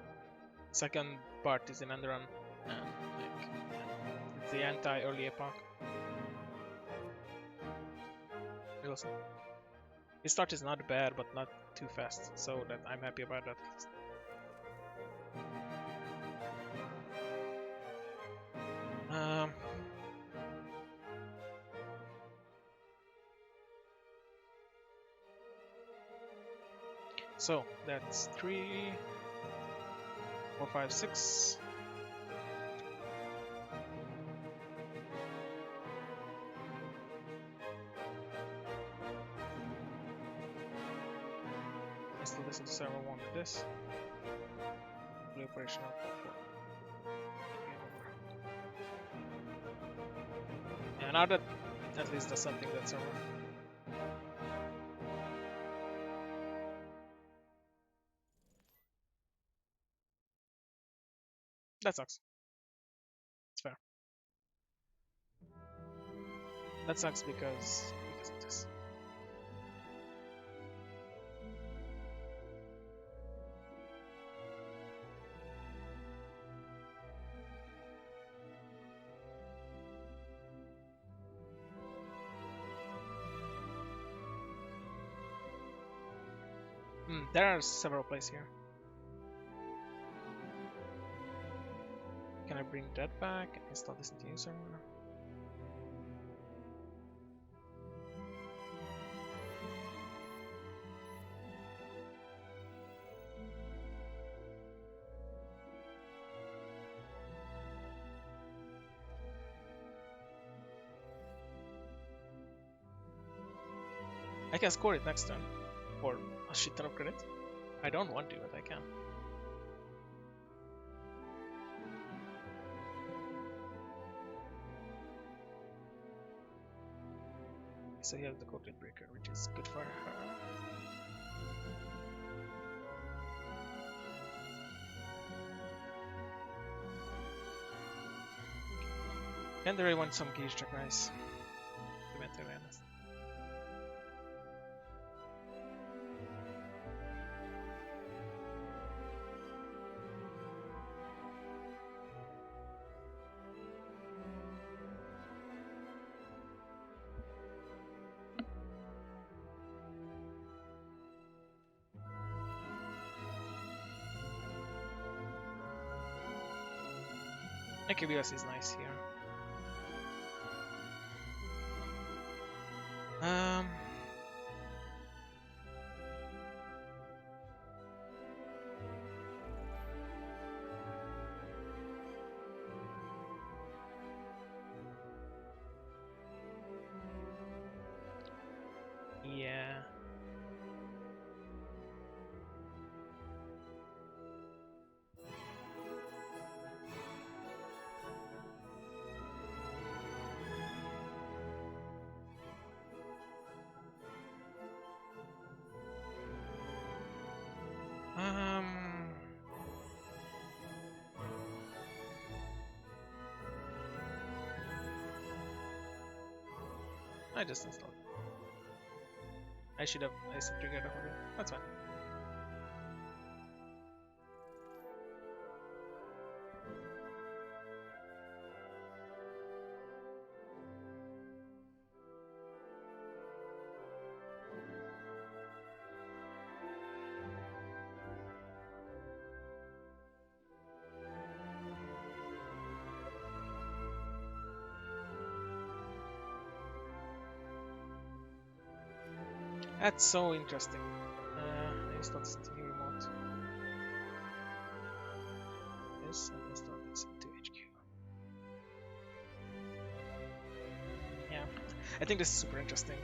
Second part is in Enderon, and like, it's the anti-early epoch. Also, his start is not bad, but not too fast, so that I'm happy about that. So that's 3, 4, 5, 6. Install this into server 1 with this. Fully operational. Yeah, now that at least does something that server. That sucks. It's fair. That sucks because of this. There are several places here. Can I bring that back and install this into new server? I can score it next turn for a shit ton of credit. I don't want to, but I can. So you have the code breaker, which is good for her. And I want some gauge check, guys. To be entirely honest. AKBS is nice here. Yeah. I just installed. I should have triggered it. That's fine. That's so interesting. I installed this into new remote. Yes, I installed this into HQ. Yeah, I think this is super interesting.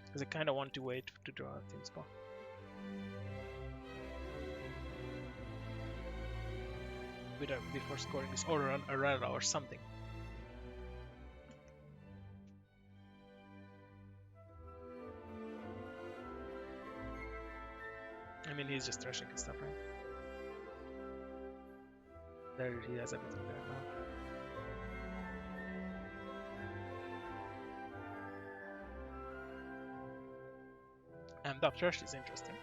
Because I kind of want to wait to draw a team spot. Before scoring this, or a rara or something. I mean, he's just trashing his stuff, right? There he has everything there now. And that trash is interesting.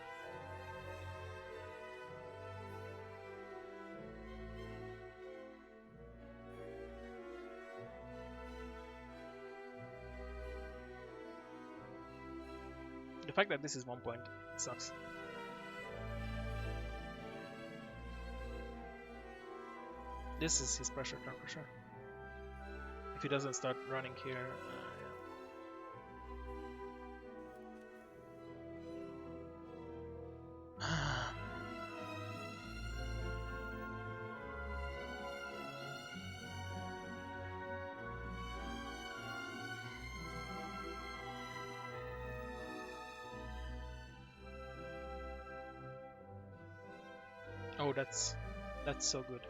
The fact that this is 1 point sucks. This is his pressure turn for sure. If he doesn't start running here, that's so good.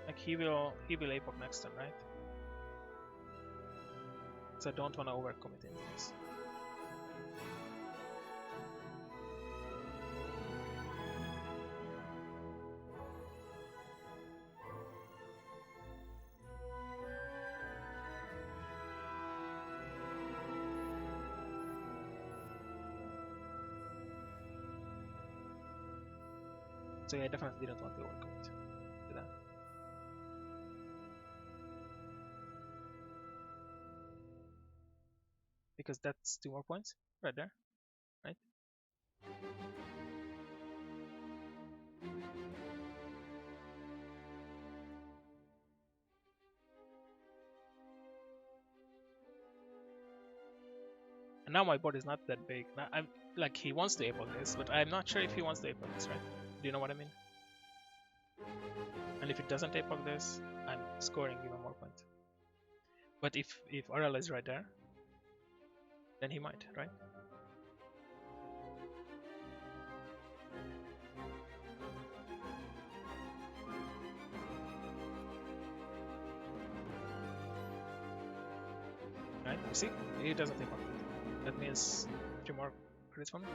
Like he will APOC next turn, right? So I don't want to overcommit into this. So yeah, I definitely didn't want to overcommit to that. Because that's 2 more points right there, right? And now my board is not that big. Now I'm like, he wants to APOC this, but I'm not sure if he wants to APOC this, right? Do you know what I mean? And if it doesn't APOC this, I'm scoring even more points. But if RL is right there, then he might, right? Right? You see? He doesn't APOC it. That means 3 more credits for me.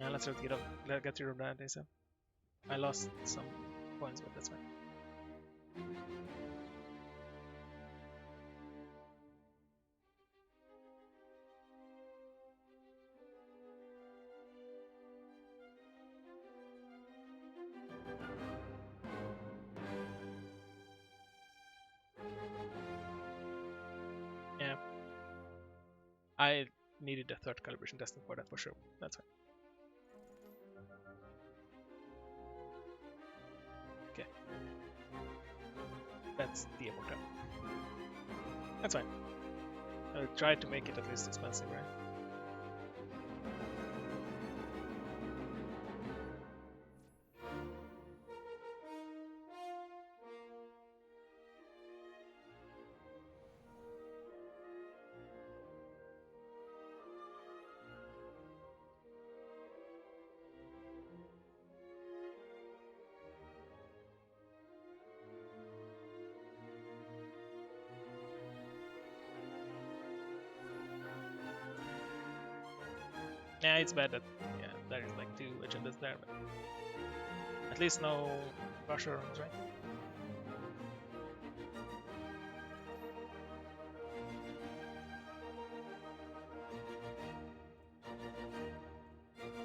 Yeah, let's get rid of that ASAP. I lost some points, but that's fine. Yeah. I needed a third calibration testing for that for sure. That's fine. Okay. That's the APOC trap. That's fine. I'll try to make it at least expensive, right? Yeah, it's bad that there is like 2 agendas there, but at least no rusher rooms, right?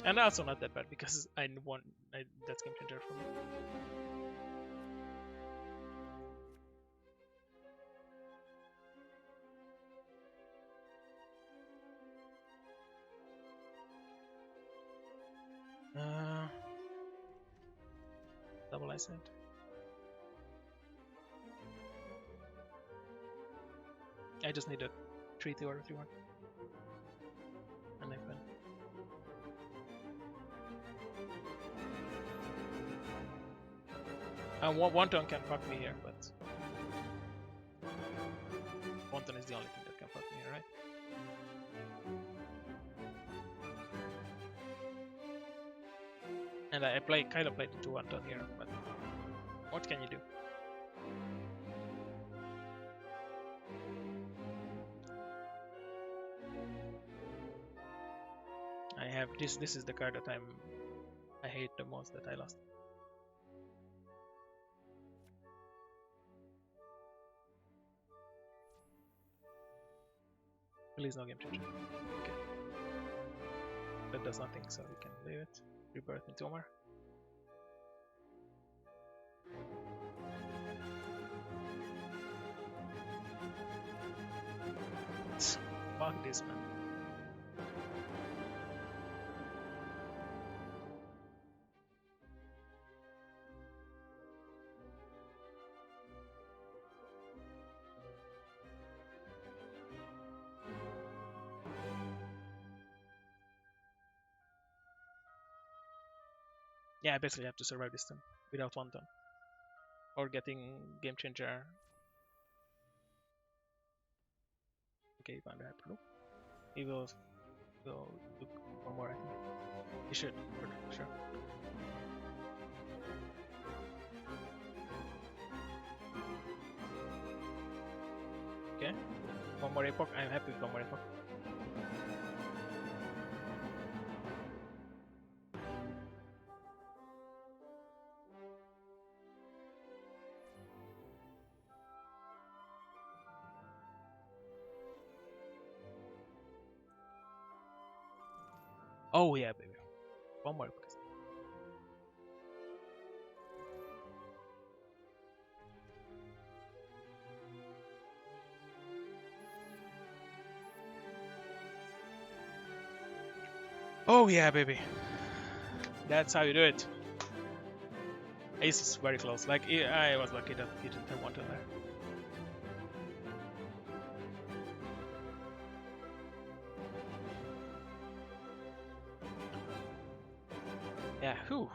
And also not that bad because that's game changer for me. Double eyesight. I just need a 3-2 or a 3-1. And I win. One turn can fuck me here, but one turn is the only thing that can fuck me here, right? And I kind of played into 1 turn here, but what can you do? I have this. This is the card that I hate the most that I lost. Please no game changer. Okay. But does nothing, so we can leave it. Rebirth in Tomar. Fuck this, man. Yeah, I basically have to survive this turn without one turn. Or getting game changer. Okay, find the hyper loop. He will go look for more, I think. He should, for sure. Okay. One more epoch. I'm happy with one more epoch. Oh yeah, baby. One more epoch. Oh yeah, baby. That's how you do it. Ace is very close. Like, I was lucky that he didn't have one turn there. Yeah, whew.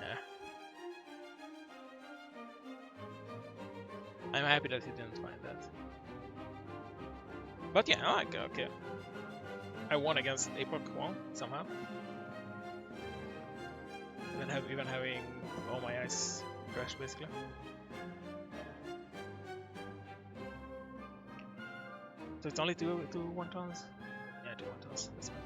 Yeah. I'm happy that he didn't find that. But yeah, okay. I won against Epoch 1 somehow. Even having all my eyes crashed basically. So it's only two wontons? Yeah, 2 wontons. That's fine.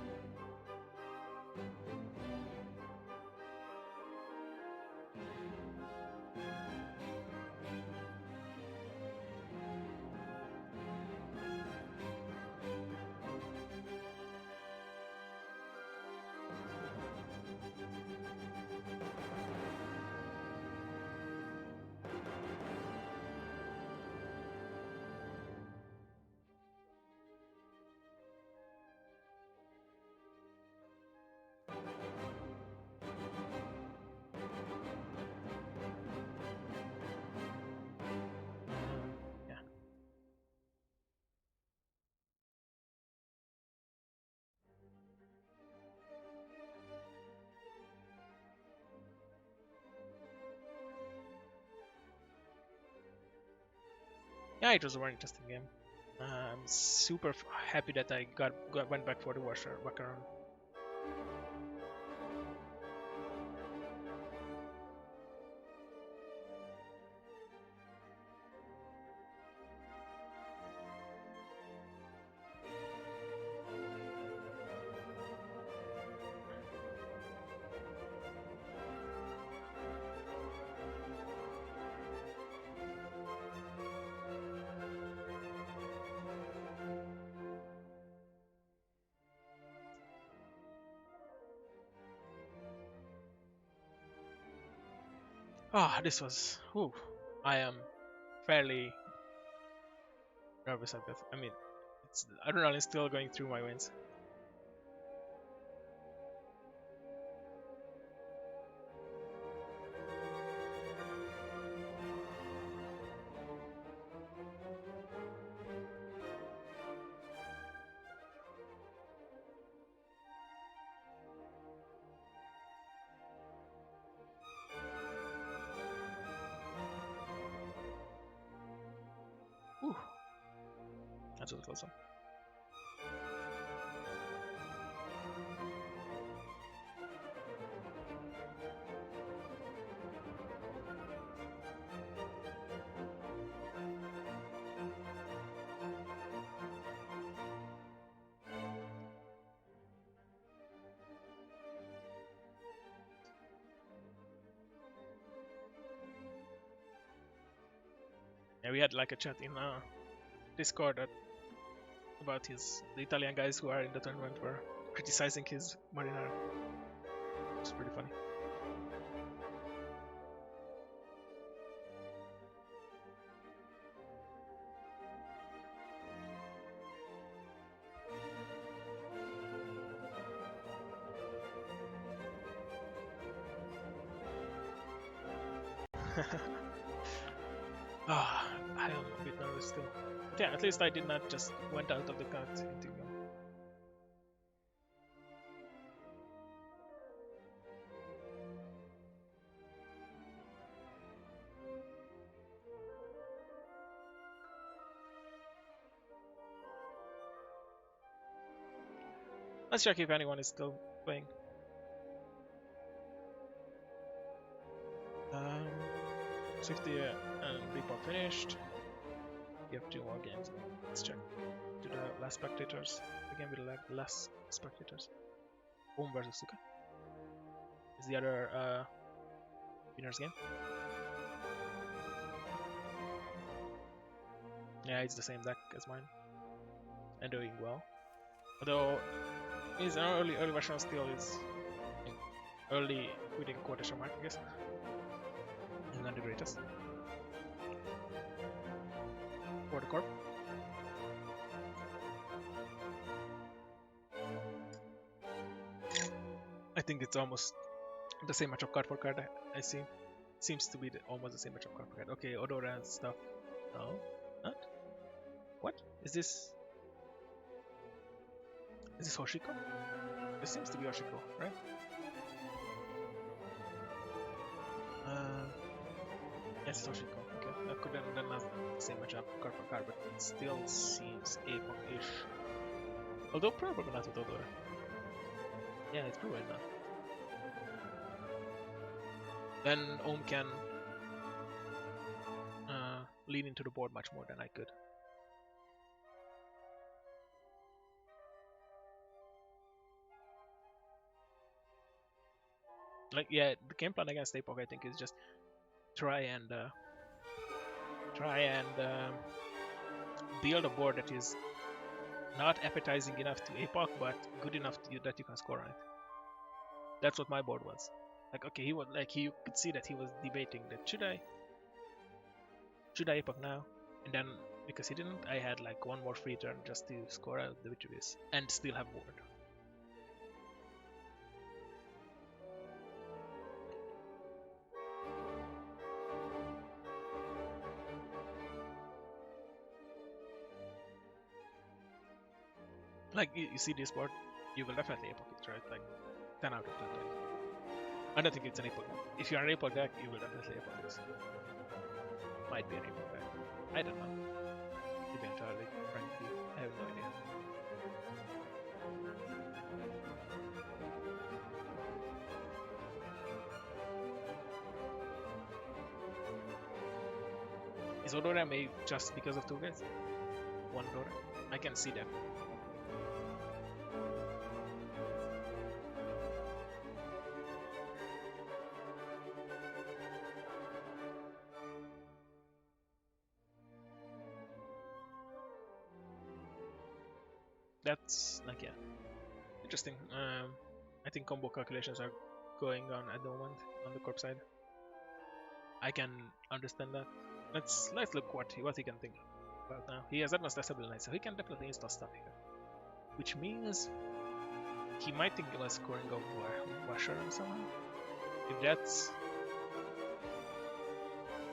Yeah, it was a very interesting game. I'm super happy that I went back for the Wakaran. Ah, this was. Whew, I am fairly nervous at that. I mean, it's adrenaline still going through my veins. Whew, that was a close one. And we had like a chat in Discord about the Italian guys who are in the tournament were criticizing his Marinara. It's pretty funny. I am a bit nervous still. But yeah, at least I did not just went out of the cut into Let's check if anyone is still playing. 60 and report finished. You have 2 more games. Let's check. To the last spectators. The game with less spectators. Boom versus Suka. Is the other winner's game. Yeah, it's the same deck as mine. And doing well. Although his early version still is early within quotation mark, I guess. He's not the greatest. For the corp. I think it's almost the same matchup card for card. I see. Seems to be almost the same matchup card for card. Okay, Odora and stuff. No, not. What is this? Is this Hoshiko? This seems to be Hoshiko, right? Yes, Hoshiko. Okay, that could then not the same matchup card for card, but it still seems Epoch-ish. Although probably not with Odora. Yeah, it's probably not. Then Ohm can lean into the board much more than I could. Like, yeah, the game plan against Epoch, I think, is just try and build a board that is not appetizing enough to Epoch, but good enough that you can score on it. That's what my board was. Like, okay, he was like, you could see that he was debating that should I Epoch now? And then because he didn't, I had like one more free turn just to score out the victories and still have board. Like, you see this board, you will definitely Epoch it, right? Like 10 out of 10 times. I don't think it's an Epoch deck. If you're an Epoch deck, you will definitely Epoch this. Might be an Epoch deck. I don't know. To be entirely frank with you, I have no idea. Is Odora made just because of 2 guys? One Odora? I can see that. That's like, yeah, interesting. I think combo calculations are going on at the moment on the corp side. I can understand that. Let's look what he can think about now. He has advanced stability, so he can definitely install stuff here, which means he might think about scoring of Washer or somehow. If that's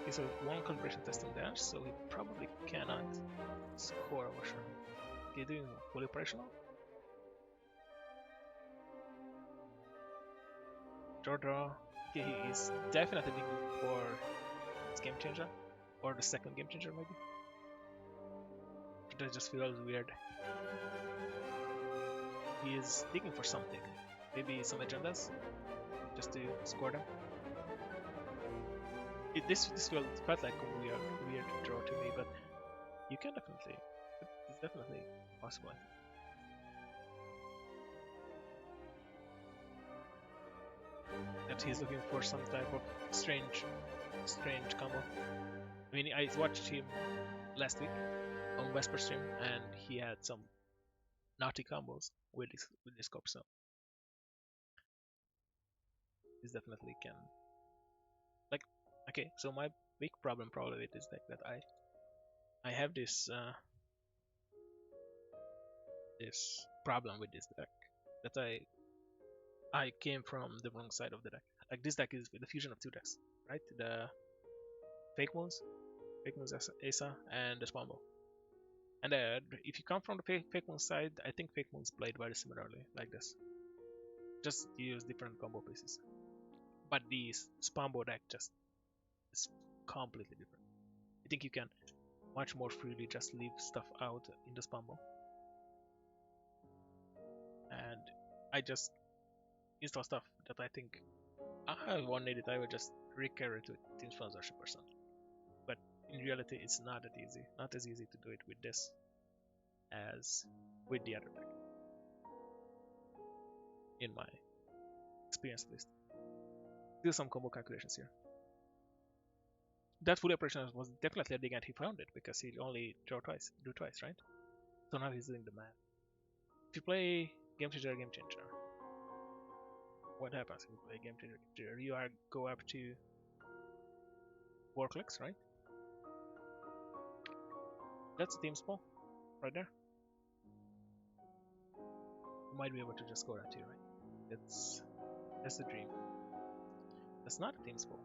he's a 1 calibration testing dash, so he probably cannot score a Washer. Okay, doing fully operational. Draw. Okay, he is definitely looking for his game changer, or the second game changer maybe. That just feels weird. He is digging for something, maybe some agendas, just to score them. This felt like a weird draw to me, but you can definitely. It's definitely possible. That he's looking for some type of strange combo. I mean, I watched him last week on Vesper stream, and he had some naughty combos with this corp. So this definitely can like. Okay, so my big problem probably with this deck that I have this problem with this deck that I came from the wrong side of the deck. Like this deck is the fusion of two decks, right? The fake moons, Asa, and the Spambo. And if you come from the fake moon side, I think fake moons played very similarly, like this. Just use different combo pieces. But the Spambo deck just is completely different. I think you can much more freely just leave stuff out in the Spambo. And I just install stuff that I think I wanted it, I would just recarry to Team Sponsorship or something. But in reality, it's not that easy. Not as easy to do it with this as with the other deck, in my experience at least. Do some combo calculations here. That fully operational was definitely a dig, and he found it because he only drew twice, right? So now he's doing the math. If you play Game Changer, what happens if you play Game Changer? You go up to 4 clicks, right? That's a team spell right there. You might be able to just go that too, right? That's the dream. That's not a team spell.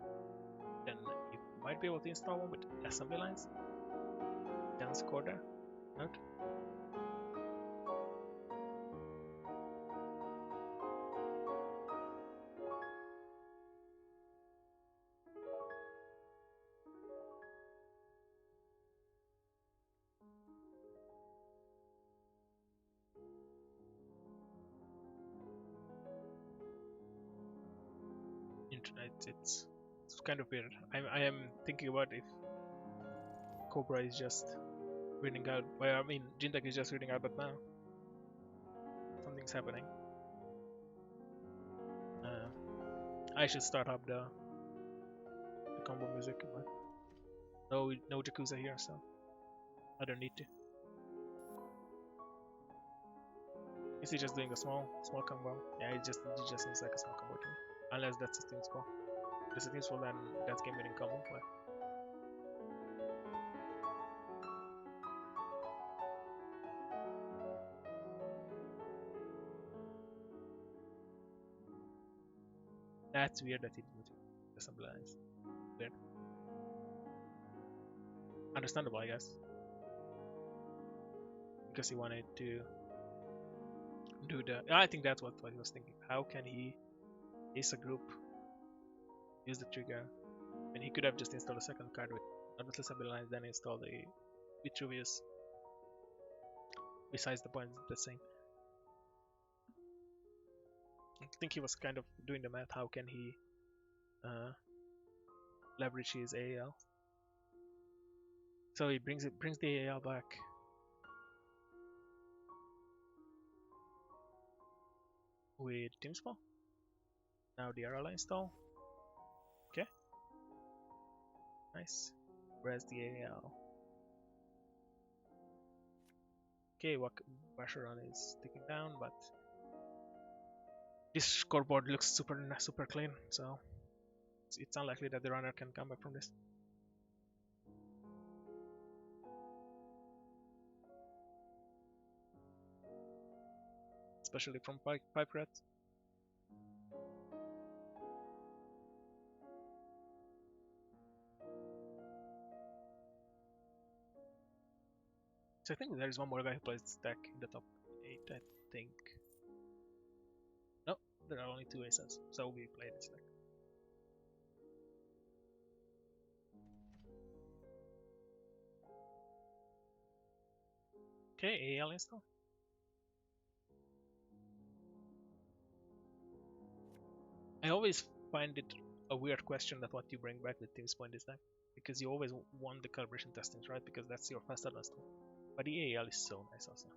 Then you might be able to install one with assembly lines. Then score there. Note. It's kind of weird. I am thinking about if Cobra is just reading out. Well, I mean, Jindak is just reading out, but now something's happening. I should start up the combo music, but no Jakuza here, so I don't need to. Is he just doing a small combo? Yeah, it just seems like a small combo to me. Unless that's a team spell. If it's a team spell, then that's game winning combo. But that's weird that he didn't assembly lines. Weird. Understandable, I guess. Because he wanted to do the. I think that's what he was thinking. How can he ace a group, use the trigger? And he could have just installed a second card with not assembly lines, then install the Vitruvius. Besides the point, the same. I think he was kind of doing the math. How can he leverage his AAL? So he brings the AAL back. With Team Spell. Now the RLI install. Okay. Nice. Where's the AAL? Okay, Basharan is ticking down, but this scoreboard looks super clean, so it's unlikely that the runner can come back from this. Especially from Pipe Rat. So I think there is one more guy who plays this deck in the top 8, I think. No, there are only 2 aces, so we play this deck. Okay, AL install. I always find it a weird question that what you bring back with Team Spell this deck, because you always want the calibration testings, right? Because that's your fast advance tool. But the AL is so nice also.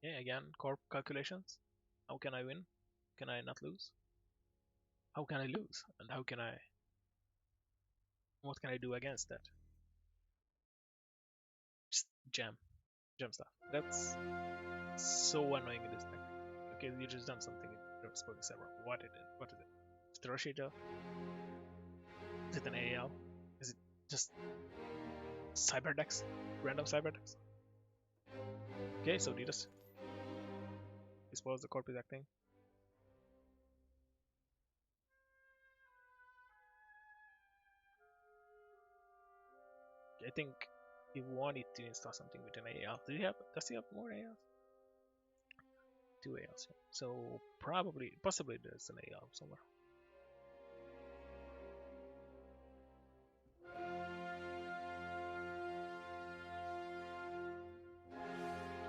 Yeah, again, corp calculations. How can I win? Can I not lose? How can I lose? And how can I? What can I do against that? Just jam stuff. That's so annoying in this thing. Okay, you just done something in your exploding server. What is it? What is it? Is it a Rashida? Is it an AL? Is it just Cyberdex? Random Cyberdex? Okay, so you just suppose the corp is acting. I think he wanted to install something with an AL. Does he have more ALs? Two ALs. Yeah. So possibly there's an AL somewhere.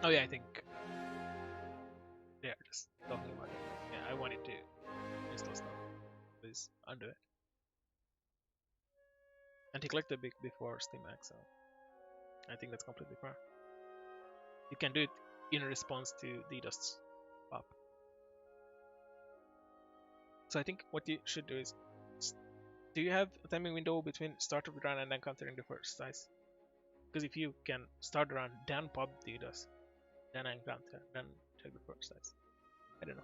Oh yeah, I think they are just talking about it. Yeah, I wanted to install stuff. Please undo it. And he clicked a bit before SteamX, so I think that's completely fair. You can do it in response to DDoS pop. So I think what you should do is, do you have a timing window between start of the run and then countering the first size? Because if you can start the run, then pop DDoS, then encounter, then check the first size. I don't know.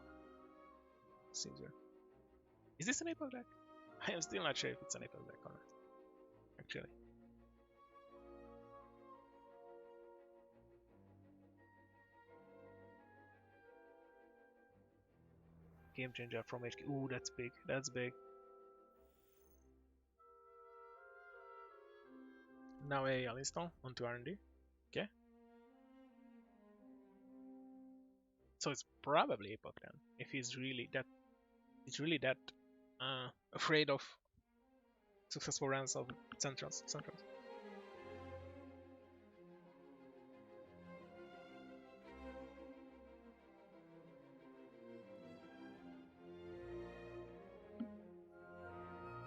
Seems weird. Is this an April deck? I am still not sure if it's an April deck or not. Actually. Game changer from HQ. Ooh, that's big. That's big. Now I'll install onto R&D. Okay. So it's probably Epoch then. If he's really that afraid of successful runs of centrals.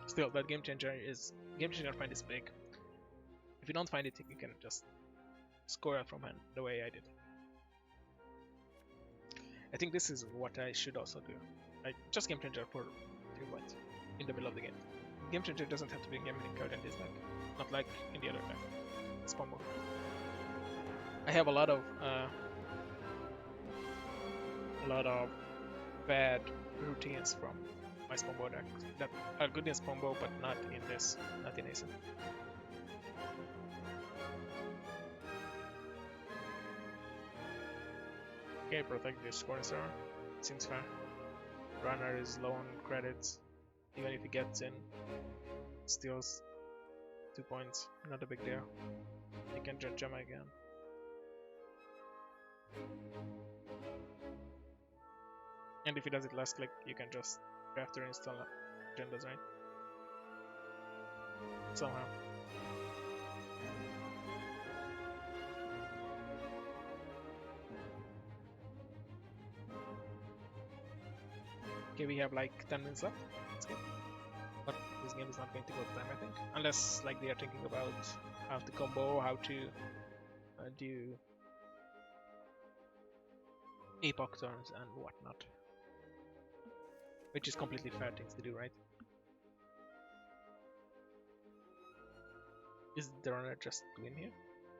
Still, that game changer find is big. If you don't find it, you can just score out from hand the way I did. I think this is what I should also do. I just game changer for 3 points in the middle of the game. Game changer doesn't have to be a game winning card in this deck, not like in the other deck. Spawn mode. I have a lot of bad routines from my spawn mode deck that are good in spawn mode, but not in this, not in ASIN. Okay, protect this scoring star. Seems fair. Runner is low on credits. Even if he gets in, steals 2 points. Not a big deal. He can judge Gemma again. And if he does it last click, you can just after install agendas, right? Somehow. Okay, we have like 10 minutes left. Let's go. But this game is not going to go to time, I think. Unless like they are thinking about how to combo, how to do epoch turns and whatnot. Which is completely fair things to do, right? Is the runner just win here?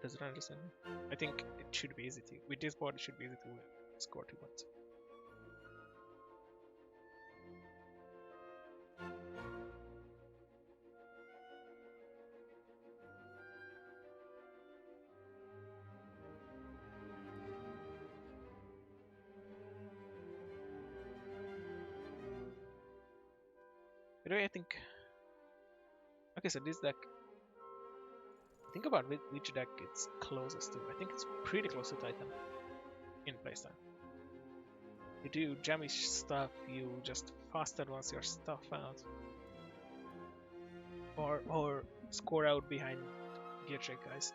Does the runner just win here? I think it should be easy to. With this board, it should be easy to score 2 points. By the way, I think. Okay, so this deck. Think about which deck it's closest to. I think it's pretty close to Titan in playstyle. You do jammy stuff, you just fast advance your stuff out. Or score out behind gear trick guys.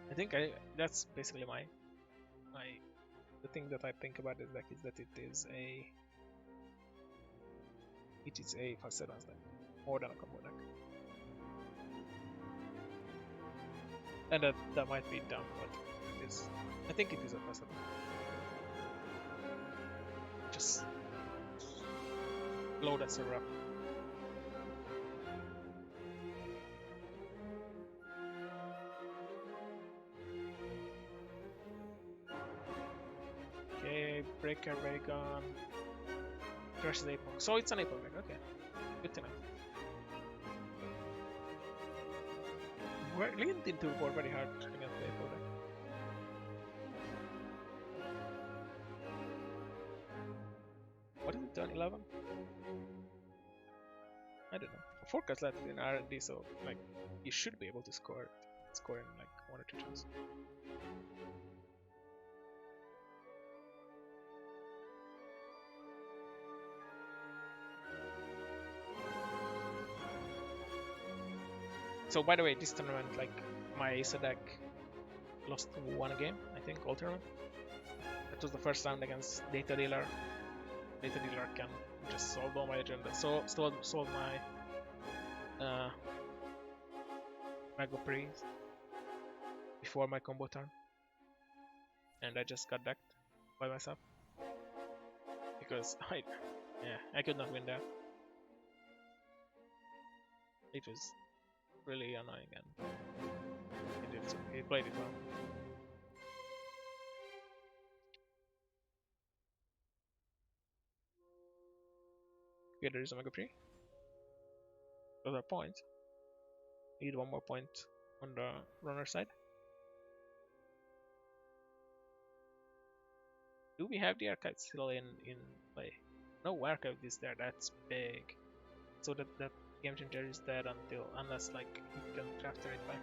I think that's basically the thing that I think about this deck is that it is a fast advance deck more than a combo deck. And that might be dumb, but I think it is a fast advance. just load that server up. Okay, breaker ray gun. Crash the Apex. So it's an Apex, okay. Good to know. We leaned into the board very hard against the Apex. What is it, done 11? I don't know. 4 cards left in R&D, so like you should be able to score in like 1 or 2 turns. So by the way, this tournament, like my Ace deck lost 1 game, I think, all tournament. That was the first round against Data Dealer. Data Dealer can just solve all my agenda. So solve my Mega Priest before my combo turn. And I just got decked by myself. Because I could not win that. It was really annoying, and he played it well. Okay, there is a Mega Pre. Those are points. Need 1 more point on the runner side. Do we have the archive still in play? No archive is there, that's big. So that game changer is dead unless like you can transfer it back.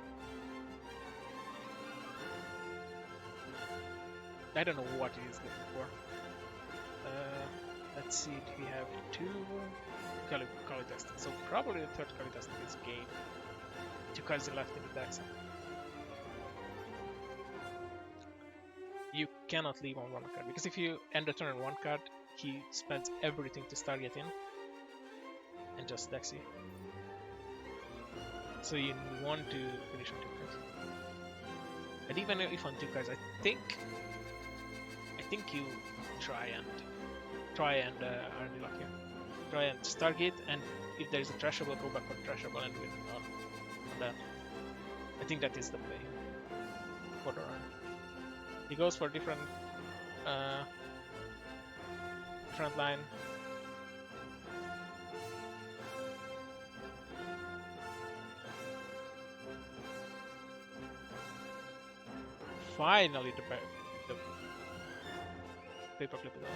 I don't know what it is looking for. Let's see, we have 2 Kali testing. So probably the 3rd Kali testing is game. 2 cards left in the deck. So you cannot leave on 1 card, because if you end the turn on 1 card, he spends everything to start it in and just decks you. So you want to finish on 2 cards. And even if on 2 cards, I think you try and lucky. Try and Stargate, and if there is a trashable, go back for trashable and win on that. I think that is the play for the run. He goes for different line. Finally, the paperclip is on.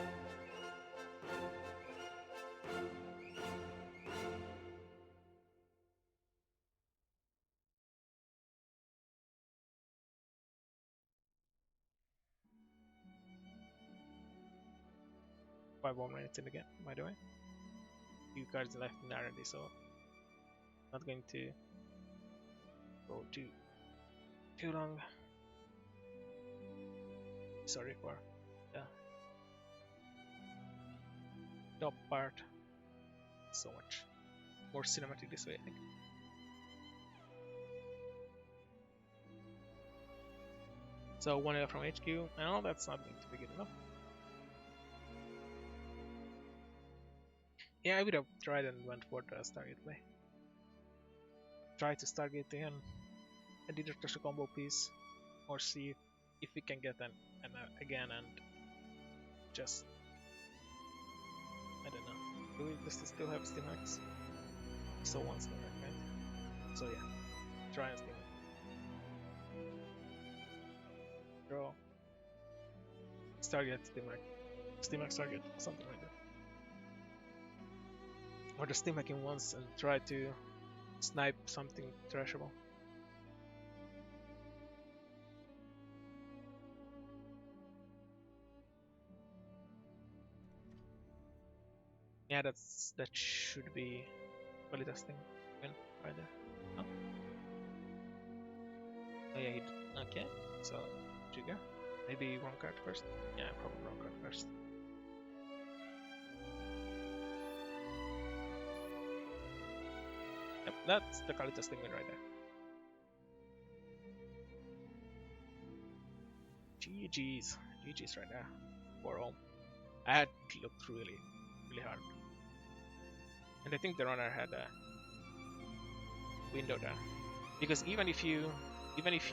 Five more minutes in the game, by the way. Few cards left in R&D, so not going to go too long. Sorry for the top part. So much more cinematic this way, I think. So 1 from HQ. No, that's not going to be good enough. Yeah, I would have tried and went for the Stargate play. Try to Stargate in and either touch a combo piece or see if we can get an again and just, I don't know. Does this still have Steamax? So one Steamax, right? So yeah, try and Steamax. Draw. Stargate Steamax target, something like that. Or just Steam hacking once and try to snipe something trashable. Yeah, that should be valid testing win right there. Oh, yeah, he did. Okay, so Jigga. Maybe wrong card first. Yeah, probably wrong card first. Yep, that's the card testing win right there. GG's right there for home. I had looked really, really hard, and I think the runner had a window there, because even if you, even if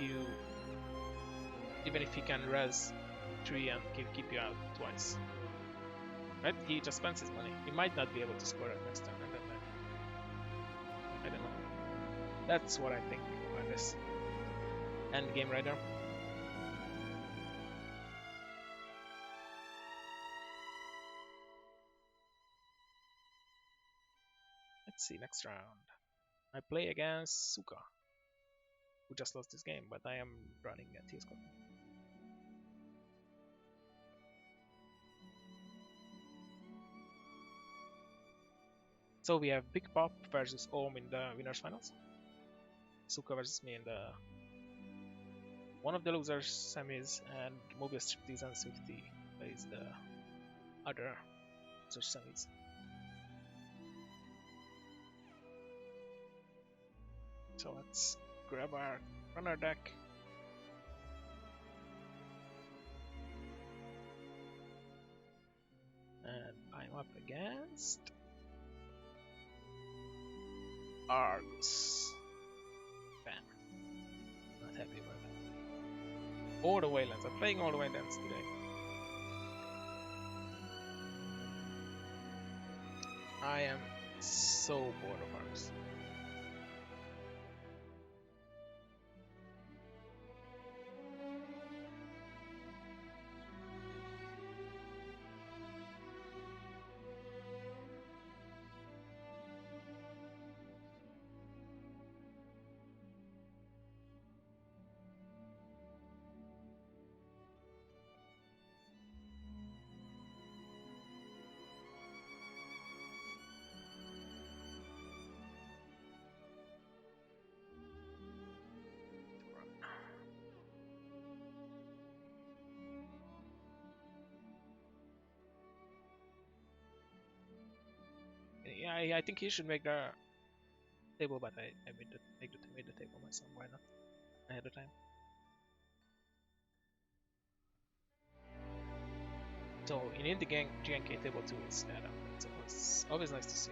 he can res 3 and keep you out twice, right? He just spends his money. He might not be able to score it next turn, and then I don't know. That's what I think about this end game right now. Let's see, next round. I play against Suka, who just lost this game, but I am running a T-score. So we have Big Pop versus Ohm in the winners finals. Suka versus me in the one of the losers semis, and Mobius Striptease and Swifty plays the other loser semis. So let's grab our runner deck. And I'm up against Argus. Bam. Not happy about that. All the Waylands. I'm playing all the Waylands today. I am so bored of Argus. Yeah, I think he should make the table, but I made the table myself. Why not? Ahead of time. So in Indie GNK table 2 is that up. It's always nice to see.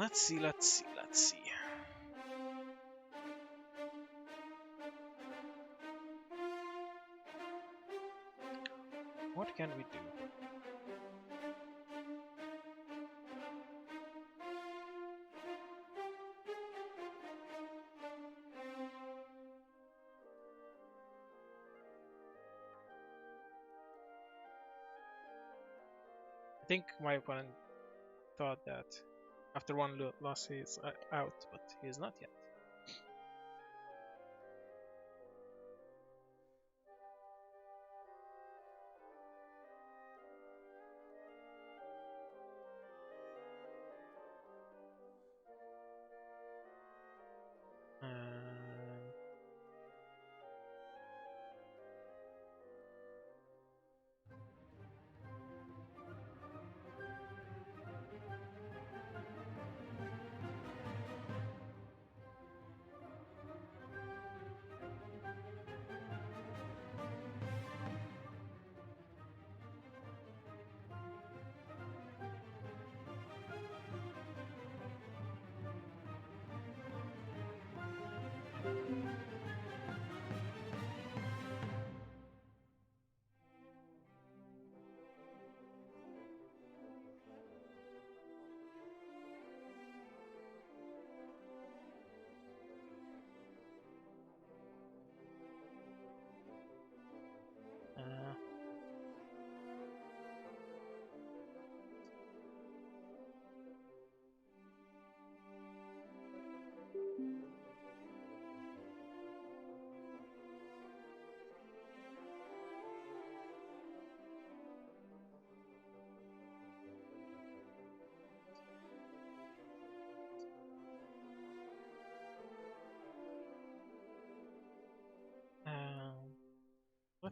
Let's see. What can we do? I think my opponent thought that after one loss he's out, but he is not yet.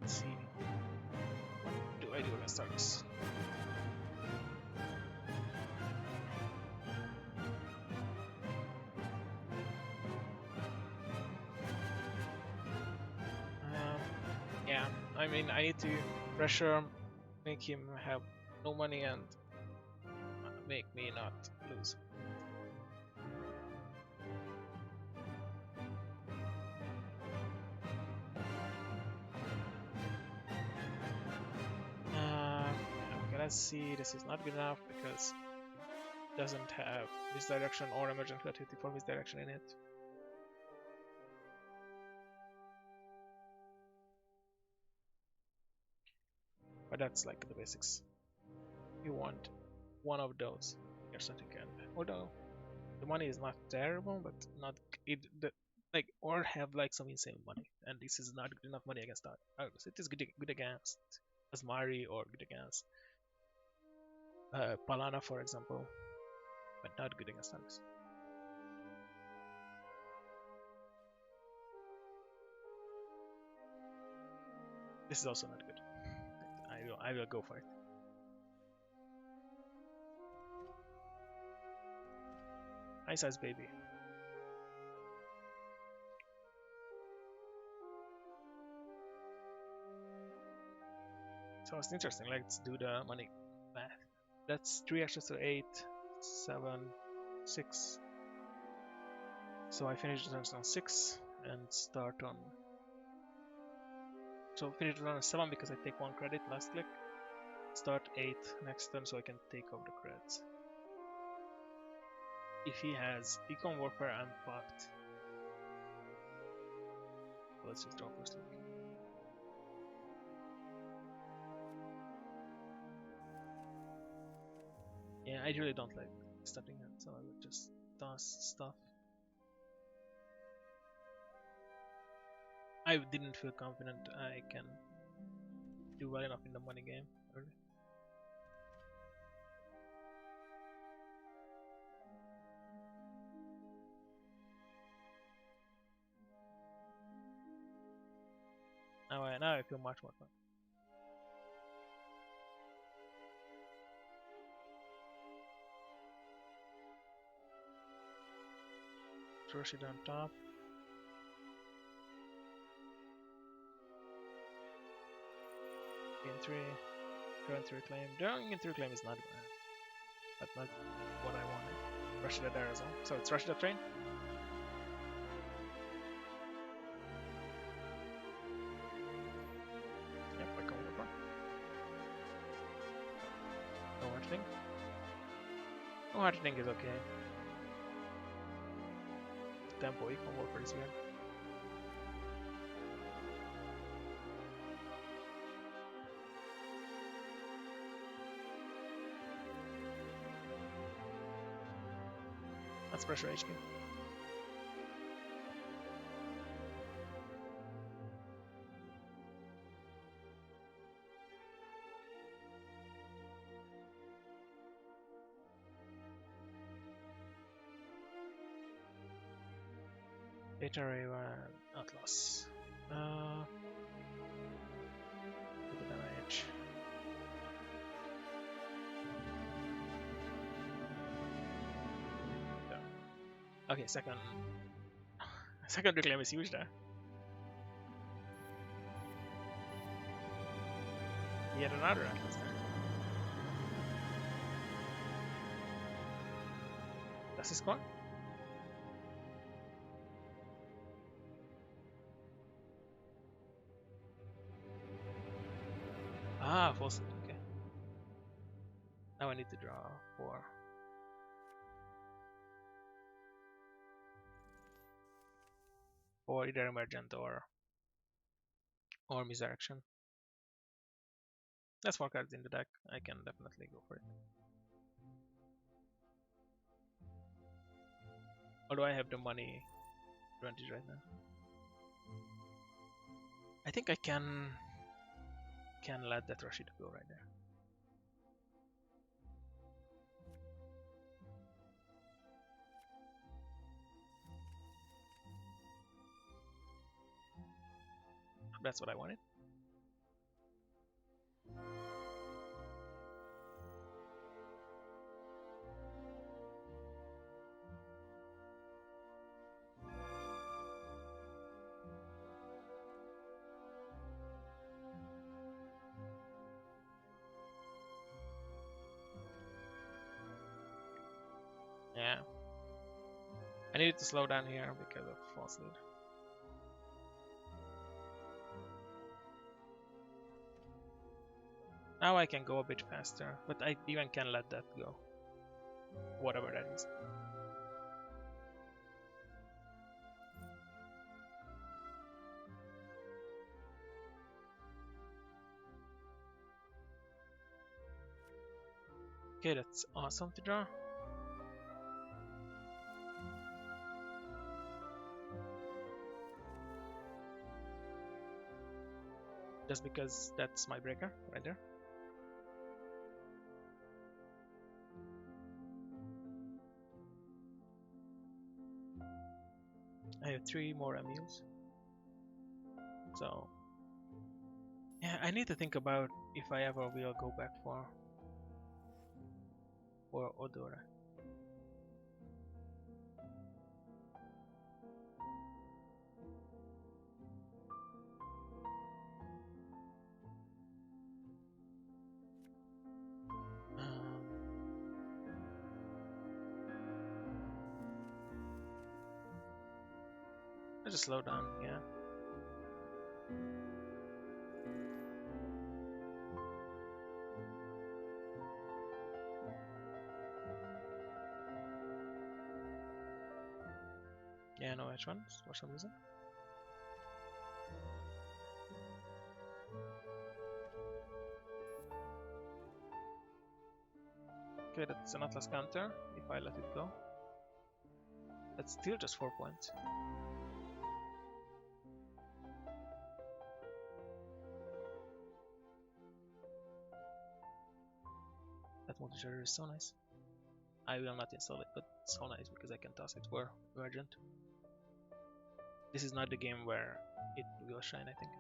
Let's see. What do I do when I start this? Yeah, I mean, I need to pressure, make him have no money and make me not lose. Okay, let's see. This is not good enough because it doesn't have misdirection or emergent creativity for misdirection in it. But that's like the basics. You want one of those. Here's what you can. Although the money is not terrible, but not it. Like or have like some insane money, and this is not good enough money against that. It is good against Asmari or good against Palana, for example, but not good against Alex. This is also not good. I will go for it. Ice Ice Baby. So it's interesting. Let's do the money math. That's 3 extras to 8, 7, 6. So I finish the turn on 6 and start on. So finish the turn on 7 because I take 1 credit last click. Start 8 next turn so I can take off the credits. If he has Econ Warfare, I'm fucked. Let's just draw first look. Yeah, I really don't like starting that, so I would just toss stuff. I didn't feel confident I can do well enough in the money game early. Now I feel much more fun. Rush it on top. Gain 3. Turn to reclaim. Drawing into reclaim is not bad. But not what I wanted. Rush it there as well. So it's rush the train. Yep, I come over. No hardening. No hardening is okay. Tempo Econ Warfare is weird. That's pressure HQ. Data Ray Atlas. The damage. Yeah. Okay, second reclaim is huge there. Yet another Atlas there. Does he score? Ah, full set, okay. Now I need to draw 4. Or either emergent or misdirection. That's 4 cards in the deck. I can definitely go for it. Although I have the money advantage right now. I think I can let that Rashid go right there. That's what I wanted. I need to slow down here because of false lead. Now I can go a bit faster, but I even can let that go. Whatever that is. Okay, that's awesome to draw. Just because that's my breaker right there. I have 3 more emules. So yeah, I need to think about if I ever will go back for Odora. Let's just slow down, yeah. Yeah, no H1s for some reason. Okay, that's an Atlas counter if I let it go. That's still just 4 points. That multi-shader is so nice. I will not install it, but it's so nice because I can toss it for Emergent. This is not the game where it will shine, I think.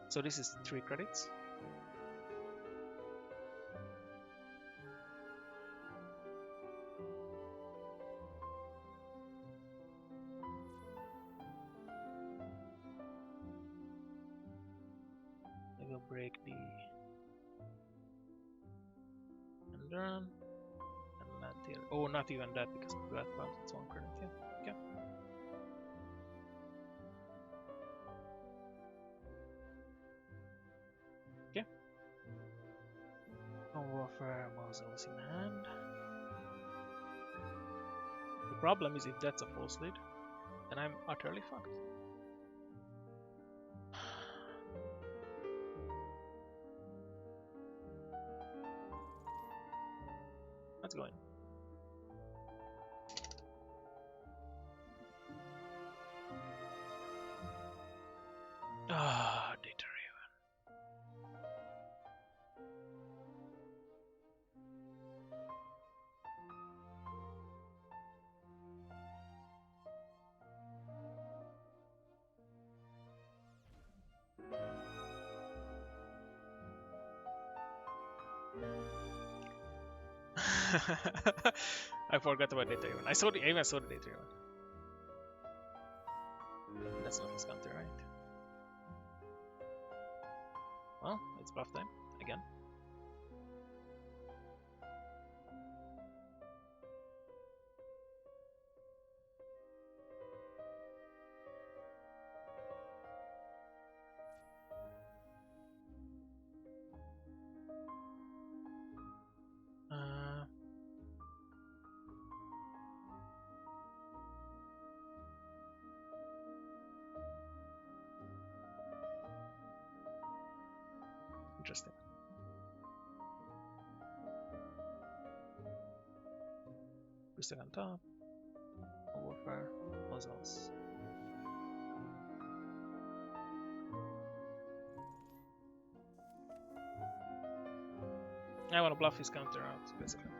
So this is 3 credits. I will break the Endurance and land here. Oh, not even that because of that part. It's 1 credit. Yeah. Okay. Okay. No warfare muzzles in hand. The problem is if that's a false lead, then I'm utterly fucked. Let's go in. Ah, data Raven. I forgot about data Raven. I even saw the data Raven. That's not his counter, right? Well, it's bluff time again. Interesting. Priestess on top. Warfare. Muzzles. I want to bluff his counter out, basically.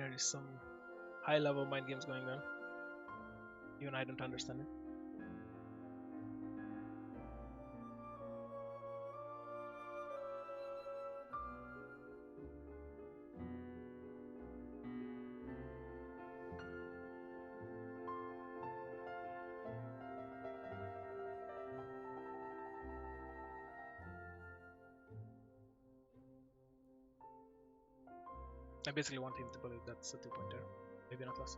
There is some high-level mind games going on. Even I don't understand it. I basically want him to believe that's a 2-pointer. Maybe not less.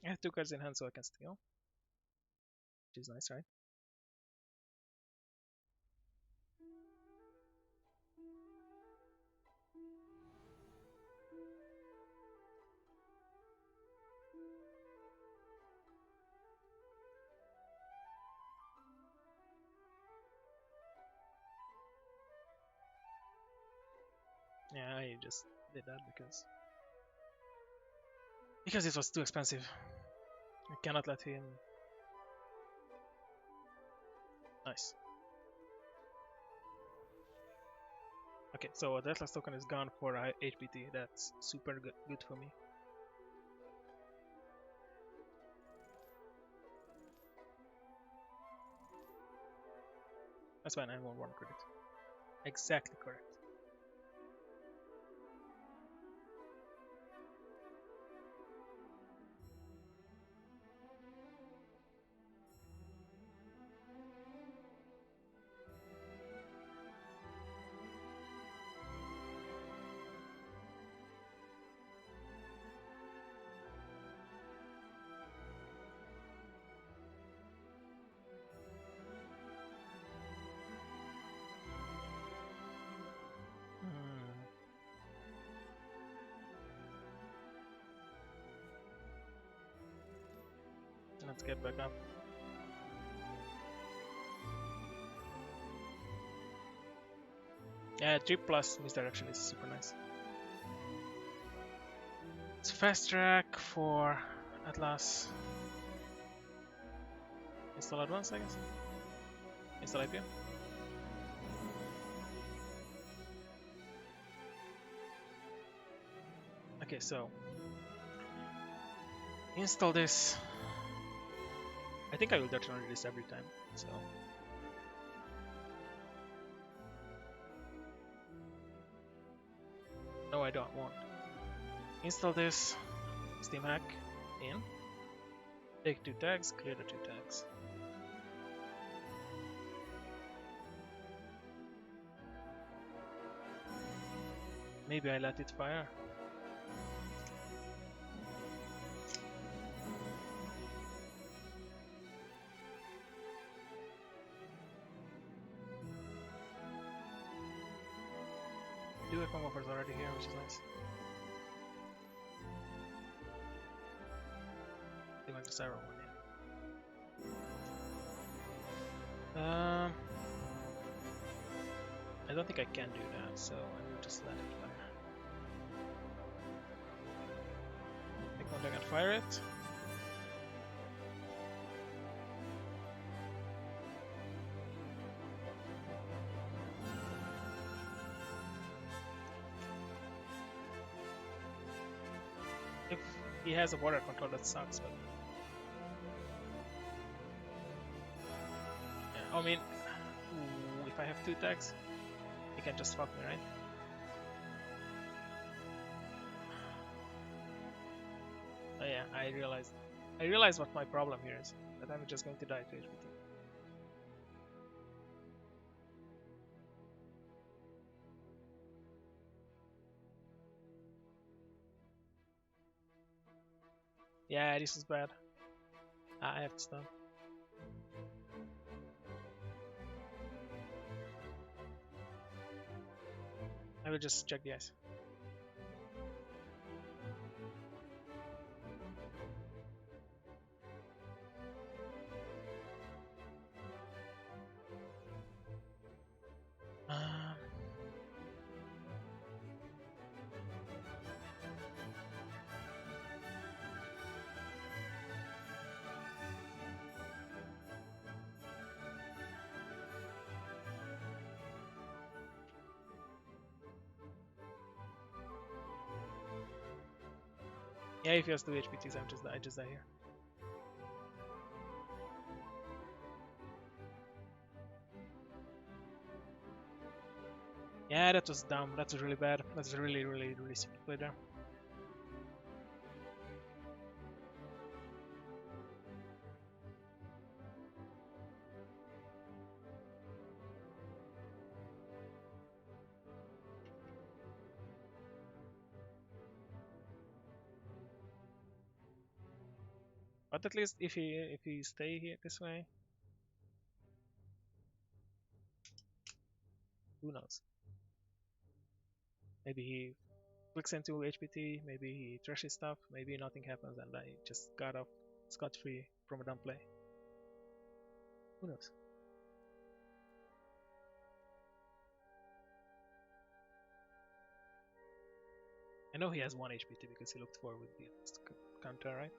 I have 2 cards in hand, so I can steal. Which is nice, right? Yeah, I just did that because it was too expensive. I cannot let him. Nice. Okay, so that last token is gone for HPT. That's super good for me. That's fine, I won 1 credit. Exactly correct. Let's get back up. Yeah, 3 plus misdirection is super nice. It's fast track for Atlas. Install at once, I guess. Install IPM. Okay, so install this. I think I will detonate this every time, so. No, I don't want. Install this, Steam hack in. Take 2 tags, clear the 2 tags. Maybe I let it fire. Dual combo offers already here, which is nice. I think I just arrow one in. I don't think I can do that, so I will just let it fire. Take 1 tag and fire it. If he has a water control, that sucks, but yeah, I mean, if I have 2 tags, he can just fuck me, right? Oh yeah, I realized what my problem here is, that I'm just going to die to HPT. Yeah, this is bad. I have to stop. I will just check the ice. Yeah, if he has 2 HPTs, I just die here. Yeah, that was dumb. That was really bad. That's really, really, really stupid play there. But at least if he stay here this way, who knows? Maybe he clicks into HPT, maybe he trashes stuff, maybe nothing happens and I just got off scot-free from a dumb play. Who knows? I know he has 1 HPT because he looked forward with the counter, right?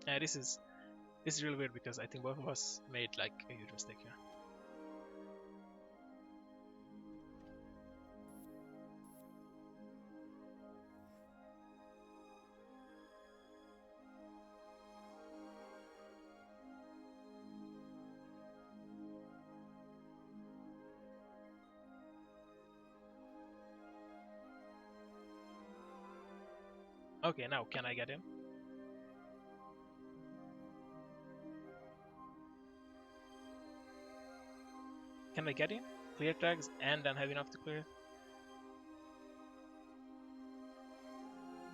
Yeah, this is really weird because I think both of us made like a huge mistake here. Okay, now can I get in? Can I get in? Clear tags and then have enough to clear?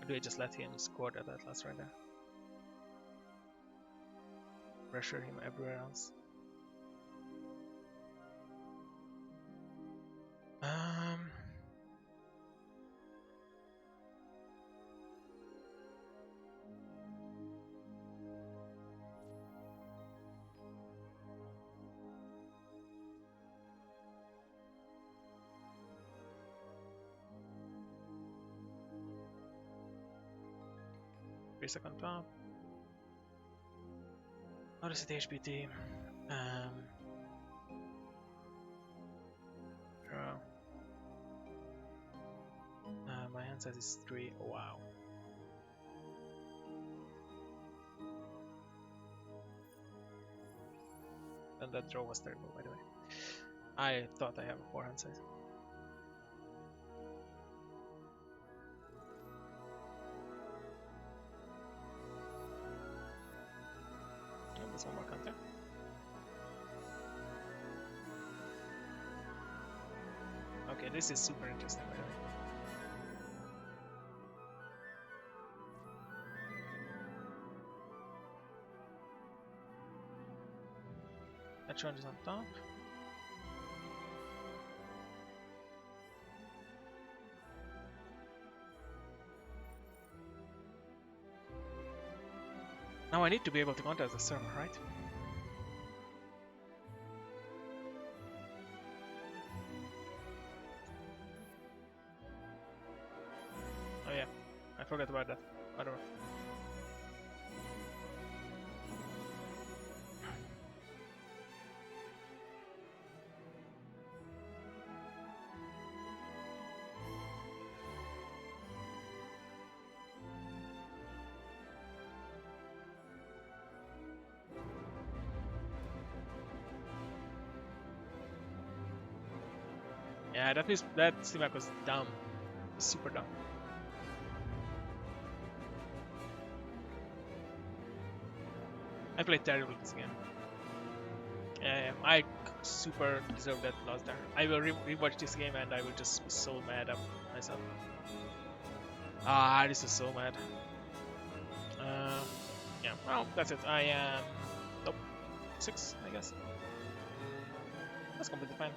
Or do I just let him score that Atlas right there? Pressure him everywhere else. Um, 3-second top. What is it, HPT? Draw. My hand size is 3. Oh, wow. And that draw was terrible, by the way. I thought I have a 4 hand size. Oh, there's one more counter. Okay, this is super interesting, by the way. That one is on top. Now I need to be able to contact the server, right? Oh yeah, I forgot about that. Whatever. Yeah, that Stimac was dumb. Super dumb. I played terrible this game. Yeah, I super deserve that loss there. I will rewatch this game and I will just be so mad at myself. Ah, this is so mad. Yeah, well, that's it. I am... Nope. 6, I guess. That's completely fine.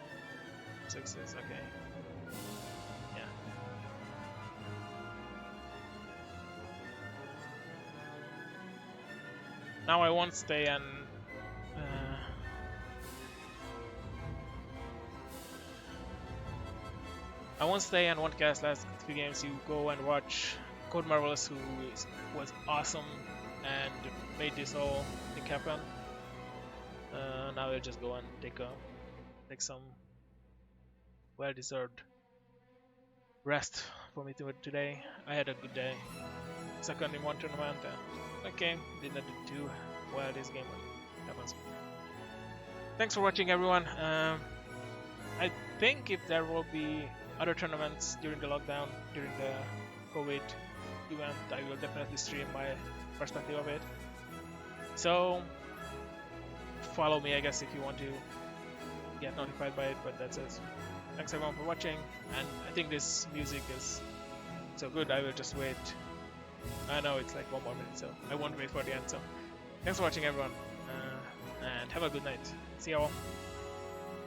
6 is okay. Yeah. Now I won't stay and... I won't stay and won't cast last 3 games. You go and watch Code Marvelous, who was awesome and made this whole thing happen. Now I'll just go and take some well-deserved rest for me today. I had a good day. Second in one tournament, and okay, did not do too well this game, but happens. Thanks for watching, everyone. I think if there will be other tournaments during the lockdown, during the COVID event, I will definitely stream my perspective of it. So follow me, I guess, if you want to get notified by it, but that's it. Thanks everyone for watching, and I think this music is so good, I will just wait. I know it's like 1 more minute, so I won't wait for the end. So thanks for watching, everyone, and have a good night. See you all.